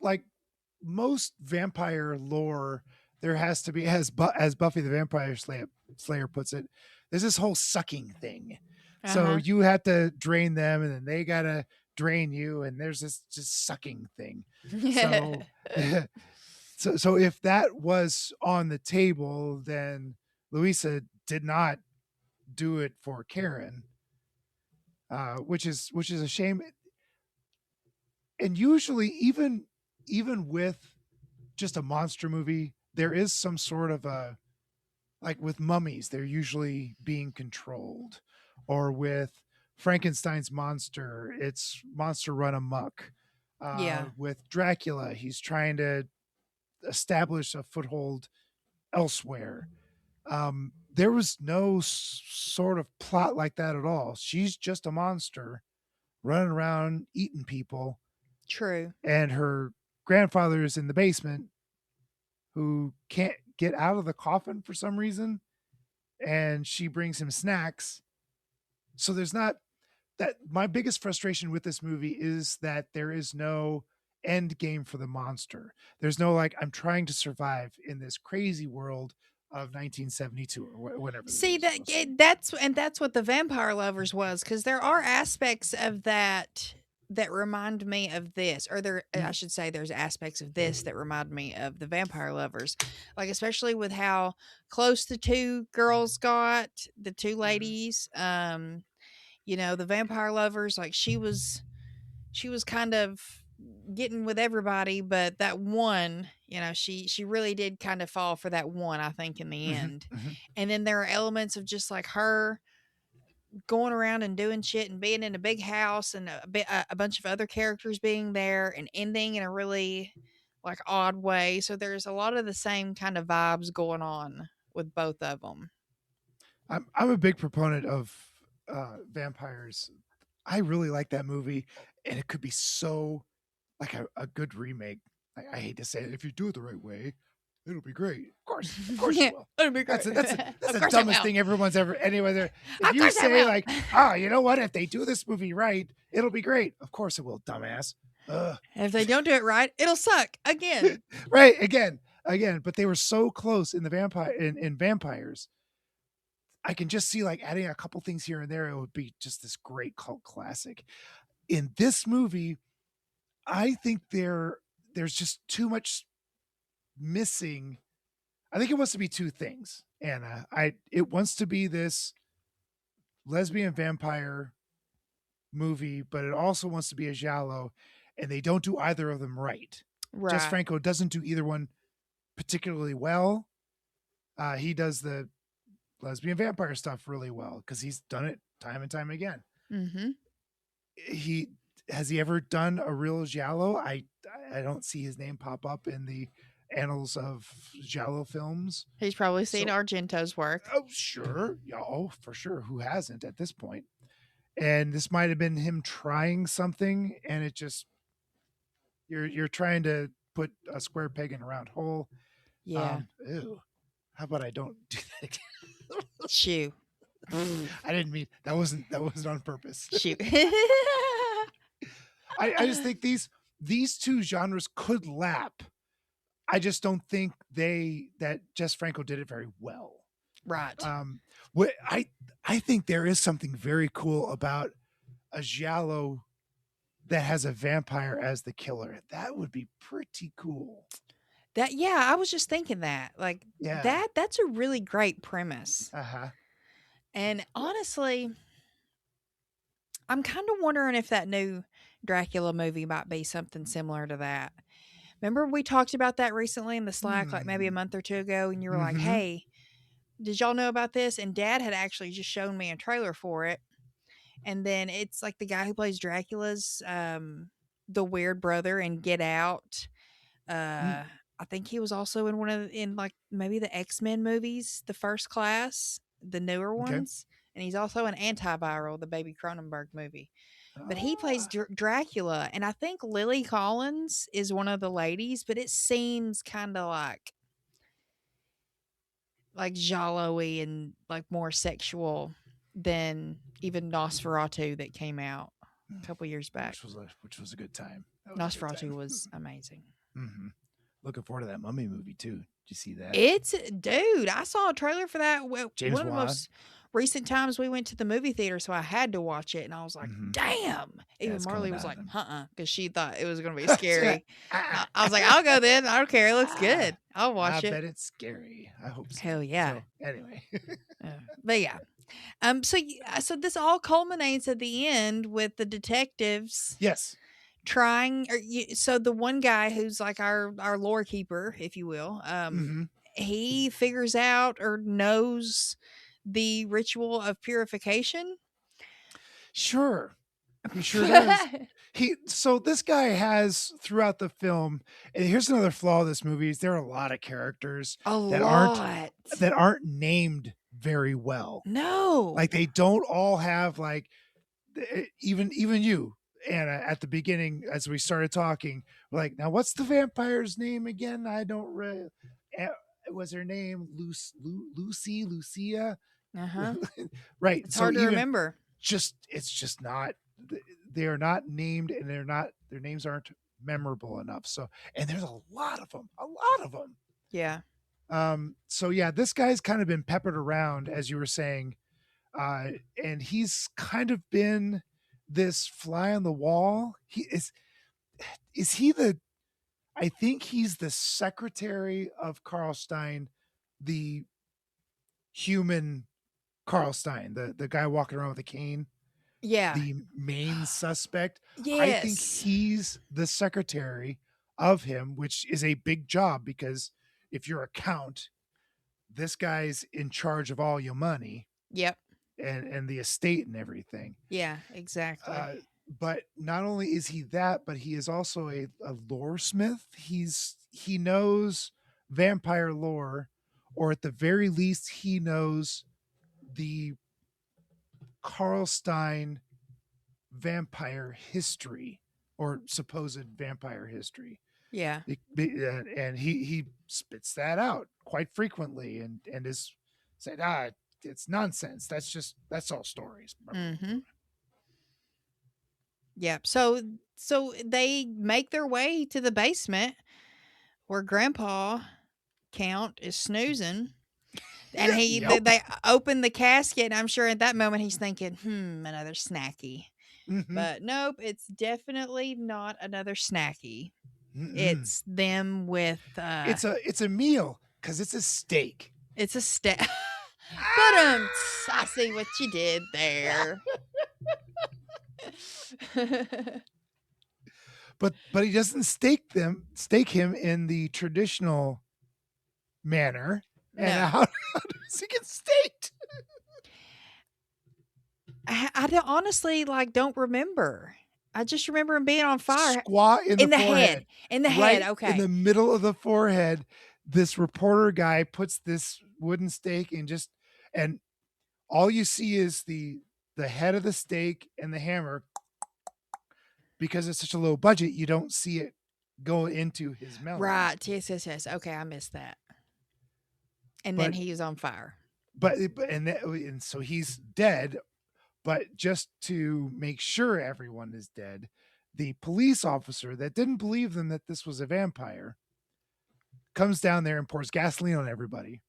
like most vampire lore, there has to be, as Buffy the Vampire Slayer puts it, there's this whole sucking thing. So you have to drain them, and then they gotta drain you, and there's this just sucking thing. So if that was on the table, then Luisa did not do it for Karen, which is a shame. And usually, even with just a monster movie, there is some sort of a, like with mummies, they're usually being controlled, or with Frankenstein's monster, it's monster run amok. With Dracula, he's trying to establish a foothold elsewhere. there was no sort of plot like that at all. She's just a monster running around eating people, True. and her grandfather is in the basement who can't get out of the coffin for some reason, and she brings him snacks. So there's not that. My biggest frustration with this movie is that there is no end game for the monster. There's no like, I'm trying to survive in this crazy world of 1972 or whatever. See that's what the Vampire Lovers was, because there are aspects of that that remind me of this, or I should say, there's aspects of this that remind me of the Vampire Lovers, like especially with how close the two girls got, the two ladies. The Vampire Lovers, like she was kind of getting with everybody, but that one, she really did kind of fall for that one, I think, in the end. And then there are elements of just like her going around and doing shit and being in a big house, and a bunch of other characters being there and ending in a really like odd way. So there's a lot of the same kind of vibes going on with both of them. I'm a big proponent of vampires. I really like that movie, and it could be so like a good remake. I hate to say it, if you do it the right way, it'll be great. Of course you will. It'll be great. That's the dumbest thing everyone's ever. Anyway, if you say like, you know what? If they do this movie right, it'll be great. Of course it will, dumbass. And if they don't do it right, it'll suck again. Right, again. But they were so close in the in vampires. I can just see like adding a couple things here and there. It would be just this great cult classic. In this movie, I think there's just too much missing. I think it wants to be two things, Anna. It wants to be this lesbian vampire movie, but it also wants to be a giallo, and they don't do either of them right. Jess Franco doesn't do either one particularly well. He does the lesbian vampire stuff really well because he's done it time and time again. Mm-hmm. Has he ever done a real giallo? I don't see his name pop up in the annals of giallo films. He's probably seen Argento's work. Oh, sure. Yeah, for sure. Who hasn't at this point? And this might have been him trying something, and it just you're trying to put a square peg in a round hole. Yeah. Ew. How about I don't do that again? Shoot. I didn't mean that wasn't on purpose. Shoot. I just think these two genres could lap. I just don't think that Jess Franco did it very well. Right. I think there is something very cool about a giallo that has a vampire as the killer. That would be pretty cool. I was just thinking that. Like, that's a really great premise. Uh-huh. And honestly, I'm kind of wondering if that new Dracula movie might be something similar to that. Remember we talked about that recently in the Slack, like maybe a month or two ago, and you were like, hey, did y'all know about this? And Dad had actually just shown me a trailer for it. And then it's like the guy who plays Dracula's the weird brother in Get Out. I think he was also in like maybe the X-Men movies, the First Class, the newer ones. And he's also an Antiviral, the Baby Cronenberg movie. But he plays Dracula, and I think Lily Collins is one of the ladies, but it seems kind of like giallo-y and like more sexual than even Nosferatu that came out a couple years back. Which was a good time. Nosferatu was amazing. Mm-hmm. Looking forward to that Mummy movie too. Did you see that? Dude, I saw a trailer for that. James one of the most recent times we went to the movie theater, so I had to watch it, and I was like, damn. Even Marley was like, because she thought it was going to be scary. I was like, I'll go then. I don't care. It looks good. I'll watch it. I bet it's scary. I hope so. Hell yeah. So, anyway. But yeah. So this all culminates at the end with the detectives. Yes. So the one guy who's like our lore keeper, if you will, he figures out or knows the ritual of purification. Sure. He sure does. So this guy has throughout the film, and here's another flaw of this movie, is there are a lot of characters that aren't named very well. No. Like they don't all have like even you, Anna, at the beginning as we started talking, like, now what's the vampire's name again? I don't really. Was her name Lucia? Uh-huh. Right. It's So hard to even remember. it's just not. They are not named, and their names aren't memorable enough. So, and there's a lot of them. Yeah. So yeah, this guy's kind of been peppered around, as you were saying, and he's kind of been this fly on the wall. Is he the? I think he's the secretary of Carl Stein, the human Carl Stein, the guy walking around with a cane. Yeah. The main suspect. Yes. I think he's the secretary of him, which is a big job because if you're a count, this guy's in charge of all your money. Yep. And the estate and everything. Yeah, exactly. But not only is he that, but he is also a lore smith. He knows vampire lore, or at the very least, he knows the Carl Stein vampire history, or supposed vampire history. Yeah. And he spits that out quite frequently and is said, it's nonsense. That's all stories. Mm-hmm. Yep. So they make their way to the basement where Grandpa Count is snoozing. And they open the casket, and I'm sure at that moment he's thinking, another snacky. Mm-hmm. But nope, it's definitely not another snacky. It's them with it's a meal because it's a steak. It's a steak. But I see what you did there. But he doesn't stake him in the traditional manner. And No. how does he get staked? I don't, honestly don't remember. I just remember him being on fire. Squat in the forehead. Head. In the right head, okay. In the middle of the forehead, this reporter guy puts this wooden stake and all you see is the head of the stake and the hammer. Because it's such a low budget, you don't see it go into his melon. Right. Yes. Okay, I missed that. And then he is on fire. And so he's dead. But just to make sure everyone is dead, the police officer that didn't believe them that this was a vampire comes down there and pours gasoline on everybody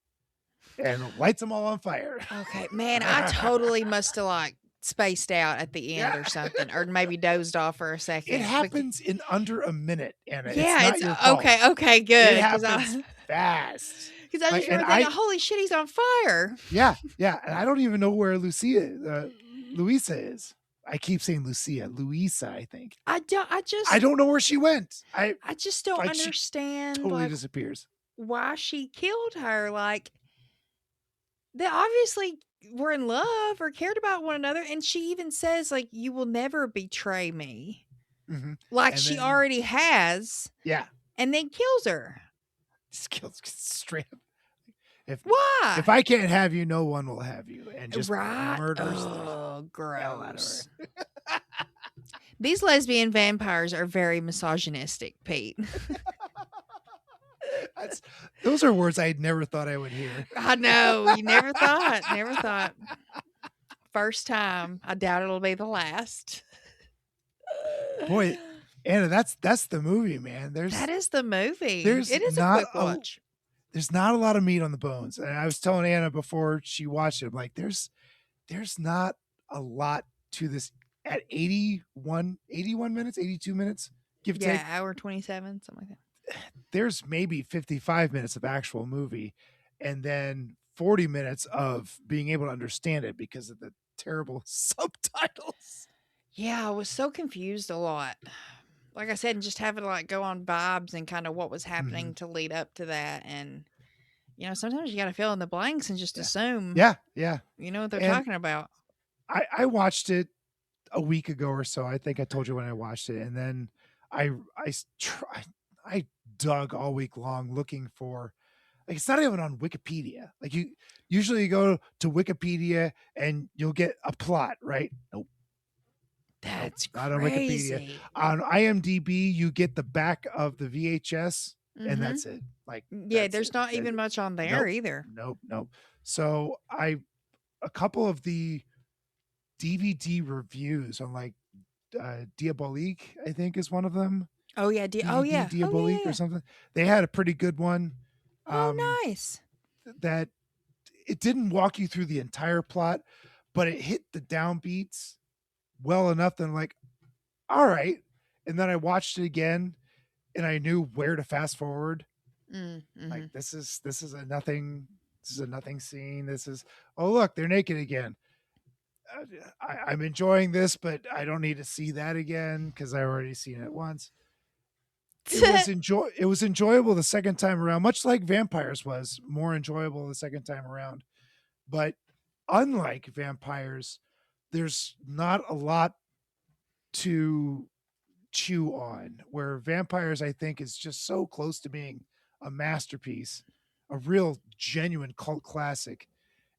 and lights them all on fire. Okay, man, I totally must have spaced out at the end or something, or maybe dozed off for a second. It happens in under a minute, Anna. Yeah, it's not your fault. Okay, good. It happens fast. Because I just remember thinking, holy shit, he's on fire. Yeah, and I don't even know where Luisa is. I keep saying Louisa, I think. I don't know where she went. I just don't understand. She totally disappears. Why she killed her? They obviously were in love or cared about one another, and she even says, you will never betray me. Mm-hmm. She already has. Yeah. And then kills her. Just kills straight up. Why? If I can't have you, no one will have you. And just murders gross. These lesbian vampires are very misogynistic, Pete. Those are words I never thought I would hear. I know. You never thought. First time. I doubt it'll be the last. Boy, Anna, that's the movie, man. That is the movie. It is not a quick watch. There's not a lot of meat on the bones. And I was telling Anna before she watched it, I'm like, there's not a lot to this at 81 minutes, 82 minutes, give or take. Yeah, hour 27, something like that. There's maybe 55 minutes of actual movie and then 40 minutes of being able to understand it because of the terrible subtitles. Yeah, I was so confused a lot. Like I said, and just having to go on vibes and kind of what was happening to lead up to that. And, sometimes you got to fill in the blanks and just assume. Yeah. You know what they're talking about. I watched it a week ago or so. I think I told you when I watched it. And then I dug all week long looking for like it's not even on Wikipedia. Like you usually go to Wikipedia and you'll get a plot, right? Nope. That's Not on Wikipedia. crazy. On IMDb, you get the back of the VHS, and Mhm. that's it. Like, Yeah, that's there's it. not even much on there Nope. either. Nope. So a couple of the DVD reviews on like Diabolique, I think is one of them. Oh yeah, DVD yeah. Diabolique or something. They had a pretty good one. Oh, nice. That it didn't walk you through the entire plot, but it hit the downbeats well enough that I'm like, all right. And then I watched it again and I knew where to fast forward. Mm-hmm. Like this is a nothing scene. This is, oh look, they're naked again. I'm enjoying this, but I don't need to see that again because I already seen it once. It was enjoyable the second time around, much like Vampires was more enjoyable the second time around. But unlike Vampires, there's not a lot to chew on, where Vampires, I think, is just so close to being a masterpiece, a real genuine cult classic.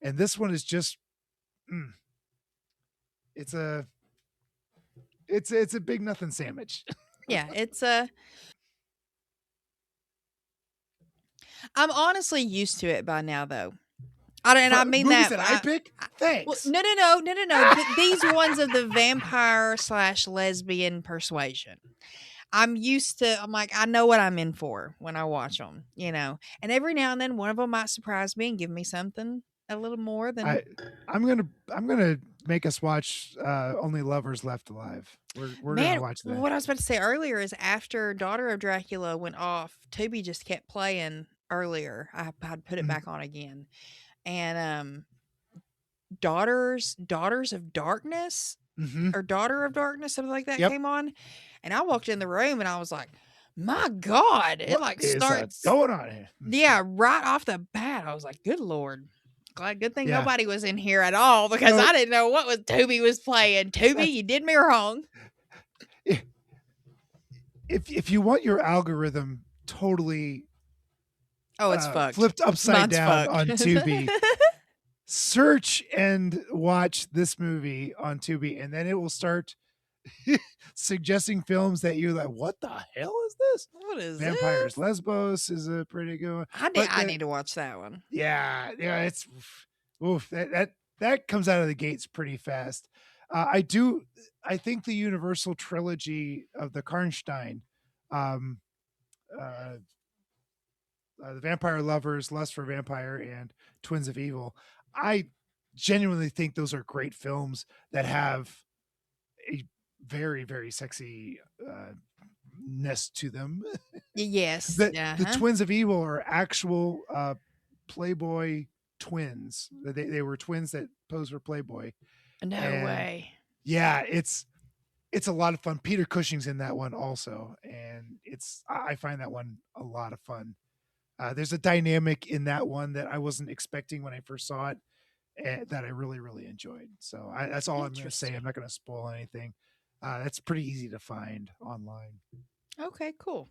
And this one is just it's a big nothing sandwich. Yeah, it's I'm honestly used to it by now, though. I mean movies that I pick. Thanks. Well, no. These ones of the vampire/lesbian persuasion. I'm used to. I'm like, I know what I'm in for when I watch them, you know. And every now and then, one of them might surprise me and give me something a little more than. I'm gonna make us watch Only Lovers Left Alive. We're gonna watch that. What I was about to say earlier is after Daughter of Dracula went off, Tubi just kept playing earlier. I'd put it back on again, and Daughters of Darkness or Daughter of Darkness, something like that came on, and I walked in the room and I was like, my God, it like starts going on here. Yeah, right off the bat, I was like, good Lord. Good thing nobody was in here at all because I didn't know what Tubi was playing. Tubi, you did me wrong. If you want your algorithm totally it's fucked. Flipped upside down fucked. on Tubi, search and watch this movie on Tubi, and then it will start suggesting films that you're like, what the hell is this? What is Vampires this? Lesbos is a pretty good one. I need to watch that one. Yeah, it's that comes out of the gates pretty fast. I think the Universal trilogy of the Karnstein, the Vampire Lovers, Lust for Vampire, and Twins of Evil, I genuinely think those are great films that have a very, very sexy ness to them. Yes. The Twins of Evil are actual Playboy twins. They were twins that posed for Playboy. No way. Yeah, it's a lot of fun. Peter Cushing's in that one also, and I find that one a lot of fun. There's a dynamic in that one that I wasn't expecting when I first saw it, that I really, really enjoyed. So that's all I'm going to say. I'm not going to spoil anything. That's pretty easy to find online. Okay, cool.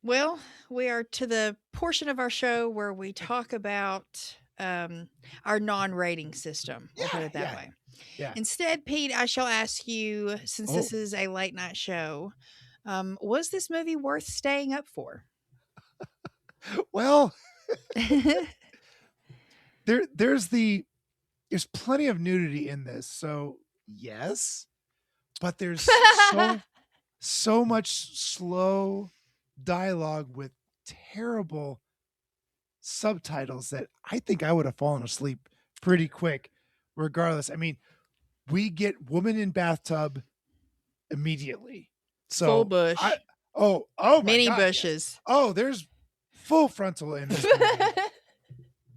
Well, we are to the portion of our show where we talk about our non-rating system. We'll put it that way. Yeah. Instead, Pete, I shall ask you, since this is a late night show, was this movie worth staying up for? Well, there's plenty of nudity in this, so yes, but there's so much slow dialogue with terrible subtitles that I think I would have fallen asleep pretty quick regardless. I mean, we get woman in bathtub immediately. So full bush. Oh my many God, bushes. Yes. Oh, there's full frontal in this movie.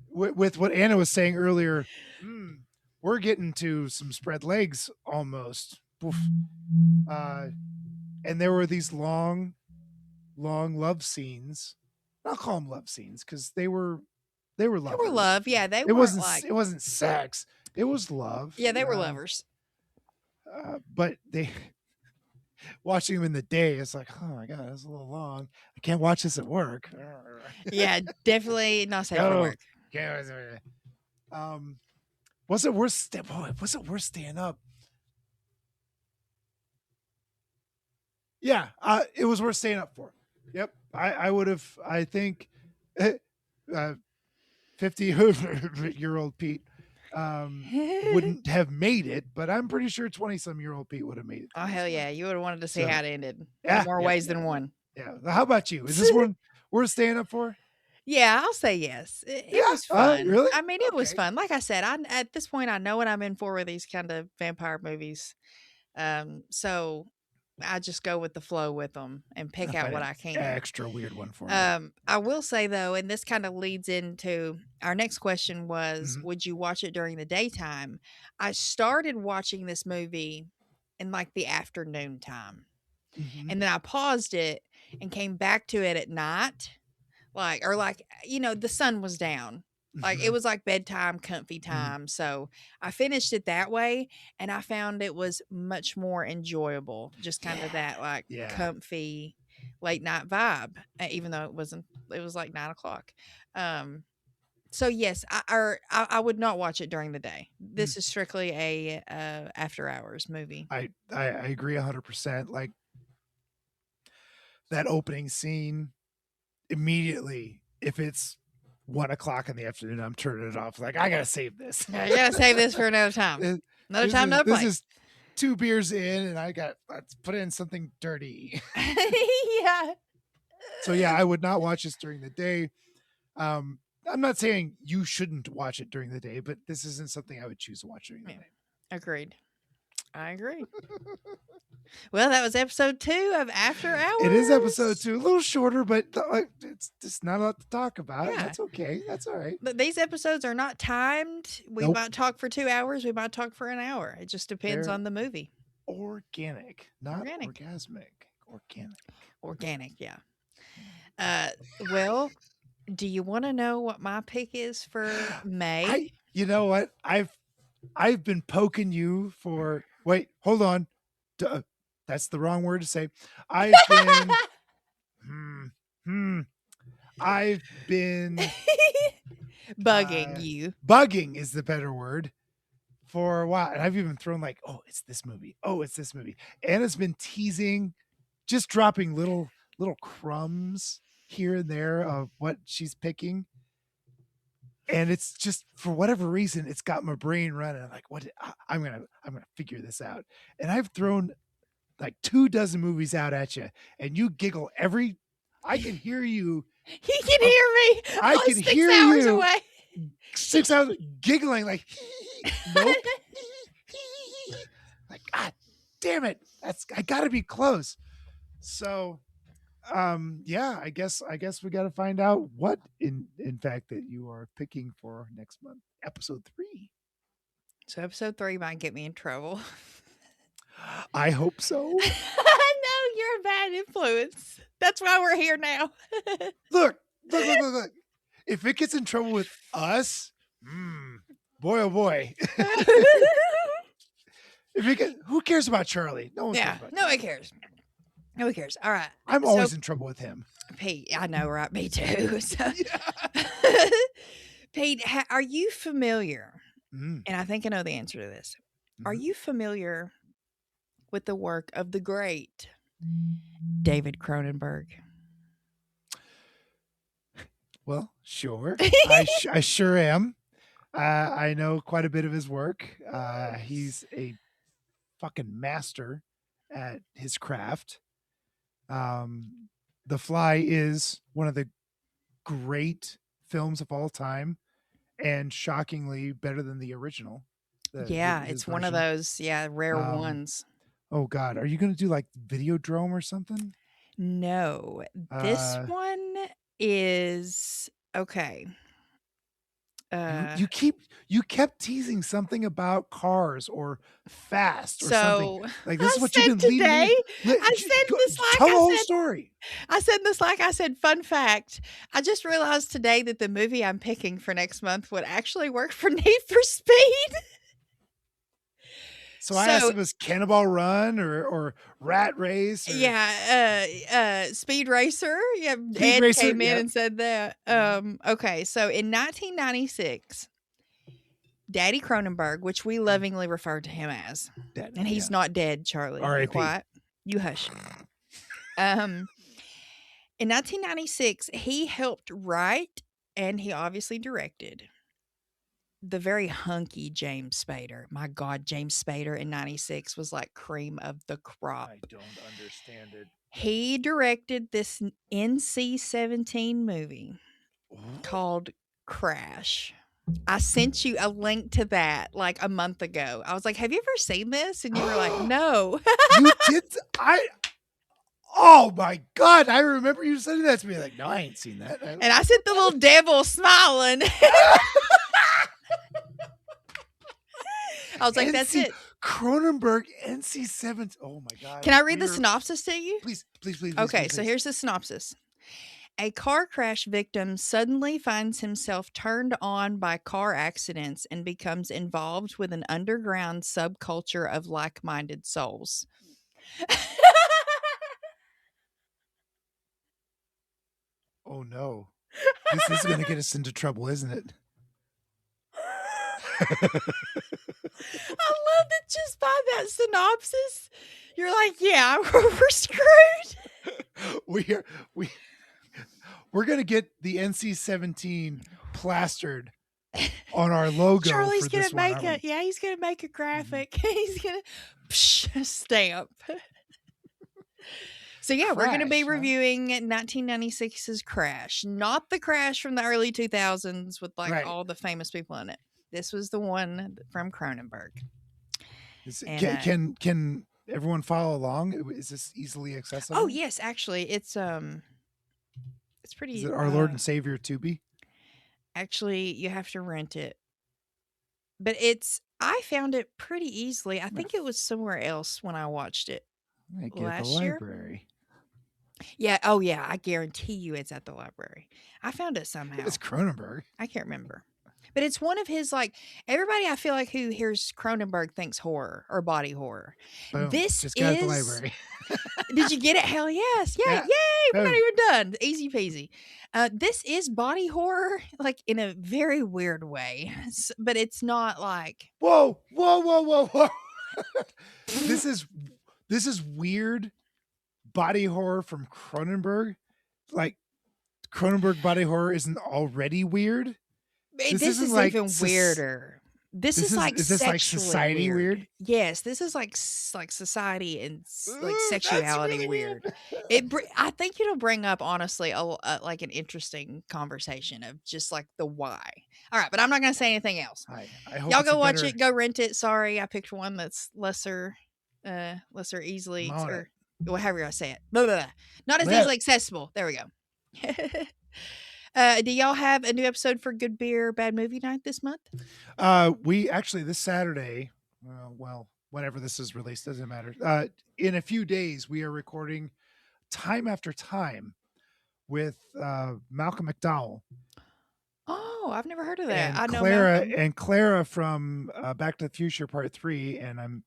With what Anna was saying earlier, we're getting to some spread legs almost. And there were these long love scenes. I'll call them love scenes because they were lovers. They were love. Yeah, it wasn't sex. It was love. Yeah, they were lovers. But watching them in the day, it's like, oh my god, that's a little long. I can't watch this at work. Yeah, definitely not safe for No. work. Was it worth staying up? Yeah, it was worth staying up for. Yep, I would have. I think 50-year-old Pete wouldn't have made it, but I'm pretty sure 20-some-year-old Pete would have made it. Oh hell yeah, you would have wanted to see So, how it ended. yeah, In more ways than one. Yeah. How about you? Is this one worth staying up for? Yeah, I'll say yes. It Yeah? was fun. Really? I mean, it was Okay. fun. Like I said, at this point, I know what I'm in for with these kind of vampire movies. So I just go with the flow with them and pick I'll out find what an I can. extra weird one for me. I will say though, and this kind of leads into our next question was, Mhm. would you watch it during the daytime? I started watching this movie in like the afternoon time. Mhm. And then I paused it and came back to it at night. The sun was down. Like it Mhm. was like bedtime, comfy time. So I finished it that way and I found it was much more enjoyable. Just kind of that like Yeah. comfy late night vibe, even though it was like 9 o'clock. So yes, I would not watch it during the day. This is strictly a after hours movie. I agree 100%. Like that opening scene, immediately, if it's 1:00 in the afternoon, I'm turning it off. Like I gotta save this. Yeah, you gotta save this for another time. Another time, another This place. is 2 beers in, and let's put in something dirty. Yeah. So yeah, I would not watch this during the day. I'm not saying you shouldn't watch it during the day, but this isn't something I would choose to watch during the day. Agreed. I agree. Well, that was episode 2 of After Hours. It is episode 2, a little shorter, but it's just not a lot to talk about. Yeah. That's okay. That's all right. But these episodes are not timed. We Nope. might talk for 2 hours. We might talk for an hour. It just depends They're on the movie. Organic, not Organic. orgasmic. Organic. Organic, yeah. Well, do you want to know what my pick is for May? You know what? I've been poking you for. Wait, hold on. That's the wrong word to say. I've been. I've been bugging you. Bugging is the better word for a while, and I've even thrown like, "Oh, it's this movie. Oh, it's this movie." Anna's been teasing, just dropping little crumbs here and there of what she's picking. And it's just, for whatever reason, it's got my brain running. I'm like, what? I'm gonna figure this out. And I've thrown like 24 movies out at you, and you giggle every. I can hear you. He can hear me. I can 6 hear hours you. away. 6 hours giggling like, nope. Like, God damn it! I gotta be close. So. Yeah, I guess we got to find out what in fact that you are picking for next month, episode 3. So episode 3 might get me in trouble. I hope so. No, you're a bad influence. That's why we're here now. Look. If it gets in trouble with us, boy oh boy. Who cares about Charlie? No one cares about Charlie. Nobody cares. Nobody cares. All right. I'm always in trouble with him. Pete, I know, right? Me too. So, Pete, are you familiar? And I think I know the answer to this. Are you familiar with the work of the great David Cronenberg? Well, sure. I sure am. I know quite a bit of his work. He's a fucking master at his craft. The Fly is one of the great films of all time, and shockingly better than the original. It's one of those rare ones. Oh God, are you going to do like Videodrome or something? No, this one is okay. You kept teasing something about cars or Fast or something. Like this is what you've been leading. I said this like tell the whole story. I said this like I said. Fun fact: I just realized today that the movie I'm picking for next month would actually work for Need for Speed. So I asked him, was Cannonball Run or Rat Race? Or... Yeah, Speed Racer. Yeah, Speed Ed Racer, came in yep. and said that. Okay, so in 1996, Daddy Cronenberg, which we lovingly refer to him as, and he's not dead, Charlie. Be R.I.P. quiet. You hush. In 1996, he helped write and he obviously directed the very hunky James Spader. My God, James Spader in 96 was like cream of the crop. I don't understand it. He directed this NC-17 movie called Crash. I sent you a link to that like a month ago. I was like, have you ever seen this? And you were like, no. You did? Oh my God. I remember you sending that to me. Like, no, I ain't seen that. And I sent the little devil smiling. I was like, that's it. Cronenberg, NC-17. Oh my God. Can I read the synopsis to you? Please. Okay, so here's the synopsis. A car crash victim suddenly finds himself turned on by car accidents and becomes involved with an underground subculture of like-minded souls. Oh no. This is going to get us into trouble, isn't it? I love that just by that synopsis, you're like, yeah, we're screwed. We're going to get the NC-17 plastered on our logo. Charlie's going to make he's going to make a graphic. He's going to stamp. So yeah, we're going to be reviewing 1996's Crash, not the Crash from the early 2000s with all the famous people in it. This was the one from Cronenberg. Can everyone follow along? Is this easily accessible? Oh yes, actually, it's pretty. Is it our Lord and Savior Tubi? Actually, you have to rent it, but I found it pretty easily. I think it was somewhere else when I watched it last year. Library. Yeah. Oh yeah. I guarantee you, it's at the library. I found it somehow. It's Cronenberg. I can't remember. But it's one of his, like, everybody I feel like who hears Cronenberg thinks horror or body horror. Boom. This just got at the library. Did you get it? Hell yes. Yay. Yeah. Yay. We're Boom. not even done. Easy peasy. This is body horror, like, in a very weird way. But it's not like... Whoa. This is weird body horror from Cronenberg. Like, Cronenberg body horror isn't already weird. This is like even weirder. This is like society weird? Yes, this is like society and like sexuality really weird. I think it'll bring up honestly like an interesting conversation of just like the why. All right, but I'm not going to say anything else. I hope y'all go watch it. Go rent it. Sorry, I picked one that's lesser easily or however I say it. Blah, blah, blah. Not as easily accessible. There we go. Do y'all have a new episode for Good Beer, Bad Movie Night this month? We actually, this Saturday, well, whenever this is released, doesn't matter. In a few days, we are recording Time After Time with Malcolm McDowell. Oh, I've never heard of that. And I know Clara from Back to the Future Part 3, and I'm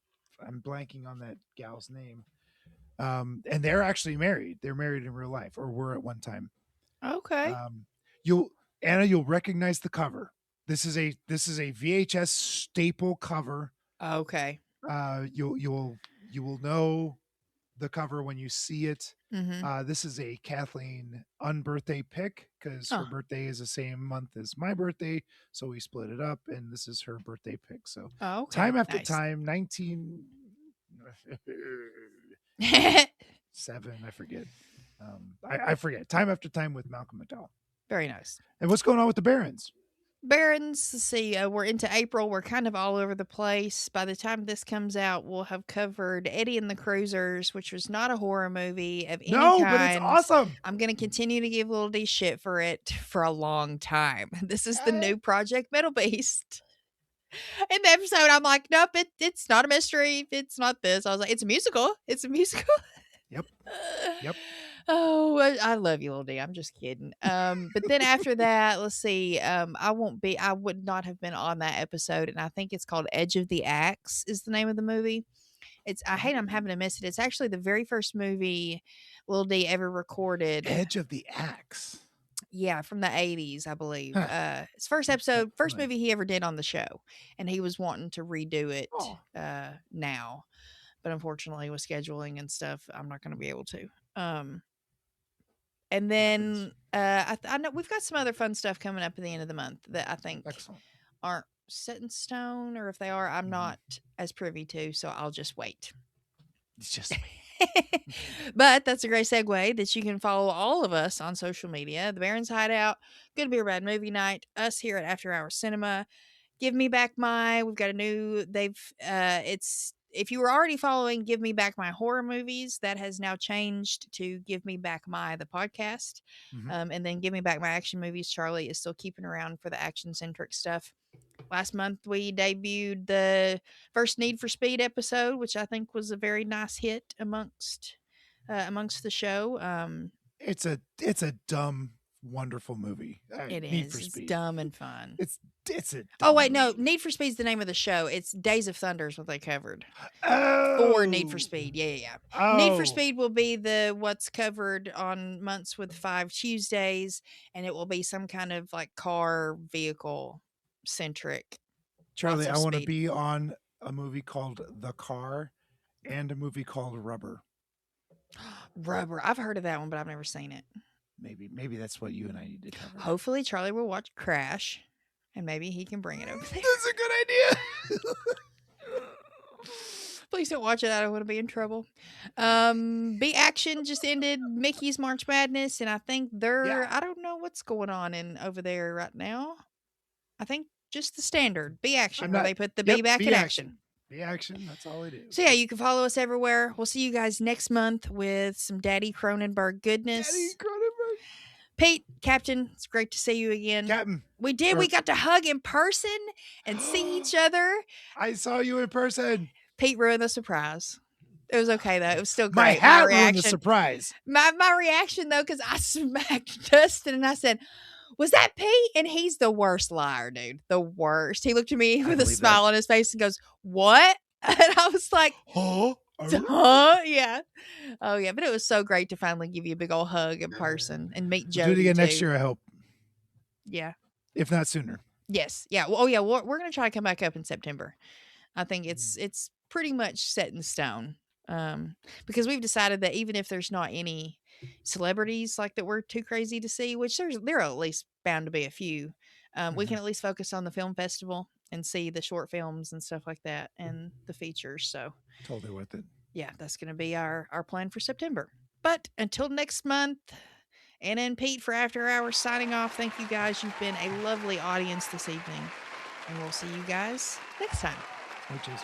blanking on that gal's name. And they're actually married. They're married in real life, or were at one time. Okay. You'll recognize the cover. This is a VHS staple cover. Okay. You will know the cover when you see it. Mm-hmm. This is a Kathleen unbirthday pick because her birthday is the same month as my birthday, so we split it up, and this is her birthday pick. So Time After Time, 1907, I forget. I forget. Time After Time with Malcolm McDowell. Very nice. And what's going on with the Barons? Let's see. We're into April. We're kind of all over the place. By the time this comes out, we'll have covered Eddie and the Cruisers, which was not a horror movie of any kind. But it's awesome. I'm going to continue to give Little D shit for it for a long time. This is the new Project Metal Beast. In the episode, I'm like, nope, it's not a mystery. It's not this. I was like, it's a musical. It's a musical. Yep. Oh, I love you, little D. I'm just kidding. But then after that, let's see. I would not have been on that episode, and I think it's called Edge of the Axe is the name of the movie. I hate I'm having to miss it. It's actually the very first movie Lil D ever recorded. Edge of the Axe. Yeah, from the 80s, I believe. Huh. His first movie he ever did on the show, and he was wanting to redo it now, but unfortunately with scheduling and stuff, I'm not going to be able to. And then I know we've got some other fun stuff coming up at the end of the month that I think aren't set in stone, or if they are, I'm not as privy to, so I'll just wait. It's just But that's a great segue that you can follow all of us on social media. The Baron's Hideout, Good Beer Bad Movie Night, us here at After Hours Cinema. Give Me Back My, we've got a new, it's, if you were already following Give Me Back My horror movies, that has now changed to Give Me Back My, the podcast. And then Give Me Back My action movies. Charlie is still keeping around for the action-centric stuff. Last month, we debuted the first Need for Speed episode, which I think was a very nice hit amongst the show. It's a dumb, wonderful movie. It Need is. for It's Speed. dumb and fun. It's a. Oh wait, no. Need for Speed's the name of the show. It's Days of Thunder is what they covered. Oh. Or Need for Speed. Yeah. Oh. Need for Speed will be the what's covered on Months with 5 Tuesdays, and it will be some kind of like car vehicle centric. Charlie, I want to be on a movie called The Car and a movie called Rubber. Rubber. I've heard of that one, but I've never seen it. Maybe that's what you and I need to cover. Hopefully, Charlie will watch Crash, and maybe he can bring it over there. That's a good idea. Please don't watch it. I don't want to be in trouble. B Action just ended Mickey's March Madness, and I think I don't know what's going on over there right now. I think just the standard B Action, where they put the B back in action. B Action, that's all it is. So yeah, you can follow us everywhere. We'll see you guys next month with some Daddy Cronenberg goodness. Daddy Cronenberg. Pete, Captain, it's great to see you again. Captain. We got to hug in person and see each other. I saw you in person. Pete ruined the surprise. It was okay, though. It was still My great. hat ruined the surprise. My reaction, though, because I smacked Dustin and I said, "Was that Pete?" And he's the worst liar, dude. The worst. He looked at me with a smile on his face and goes, "What?" And I was like, "Huh? Huh? Yeah. Oh, yeah. But it was so great to finally give you a big old hug in person and meet Jody. Do it again next year, I hope. Yeah. If not sooner. Yes. Yeah. Well, yeah. We're going to try to come back up in September. I think it's pretty much set in stone. Because we've decided that even if there's not any celebrities like that we're too crazy to see, which there are at least bound to be a few, we can at least focus on the film festival and see the short films and stuff like that and the features. So totally worth it. Yeah, that's going to be our plan for September. But until next month, Anna and Pete for After Hours signing off. Thank you guys. You've been a lovely audience this evening. And we'll see you guys next time. Oh, jeez.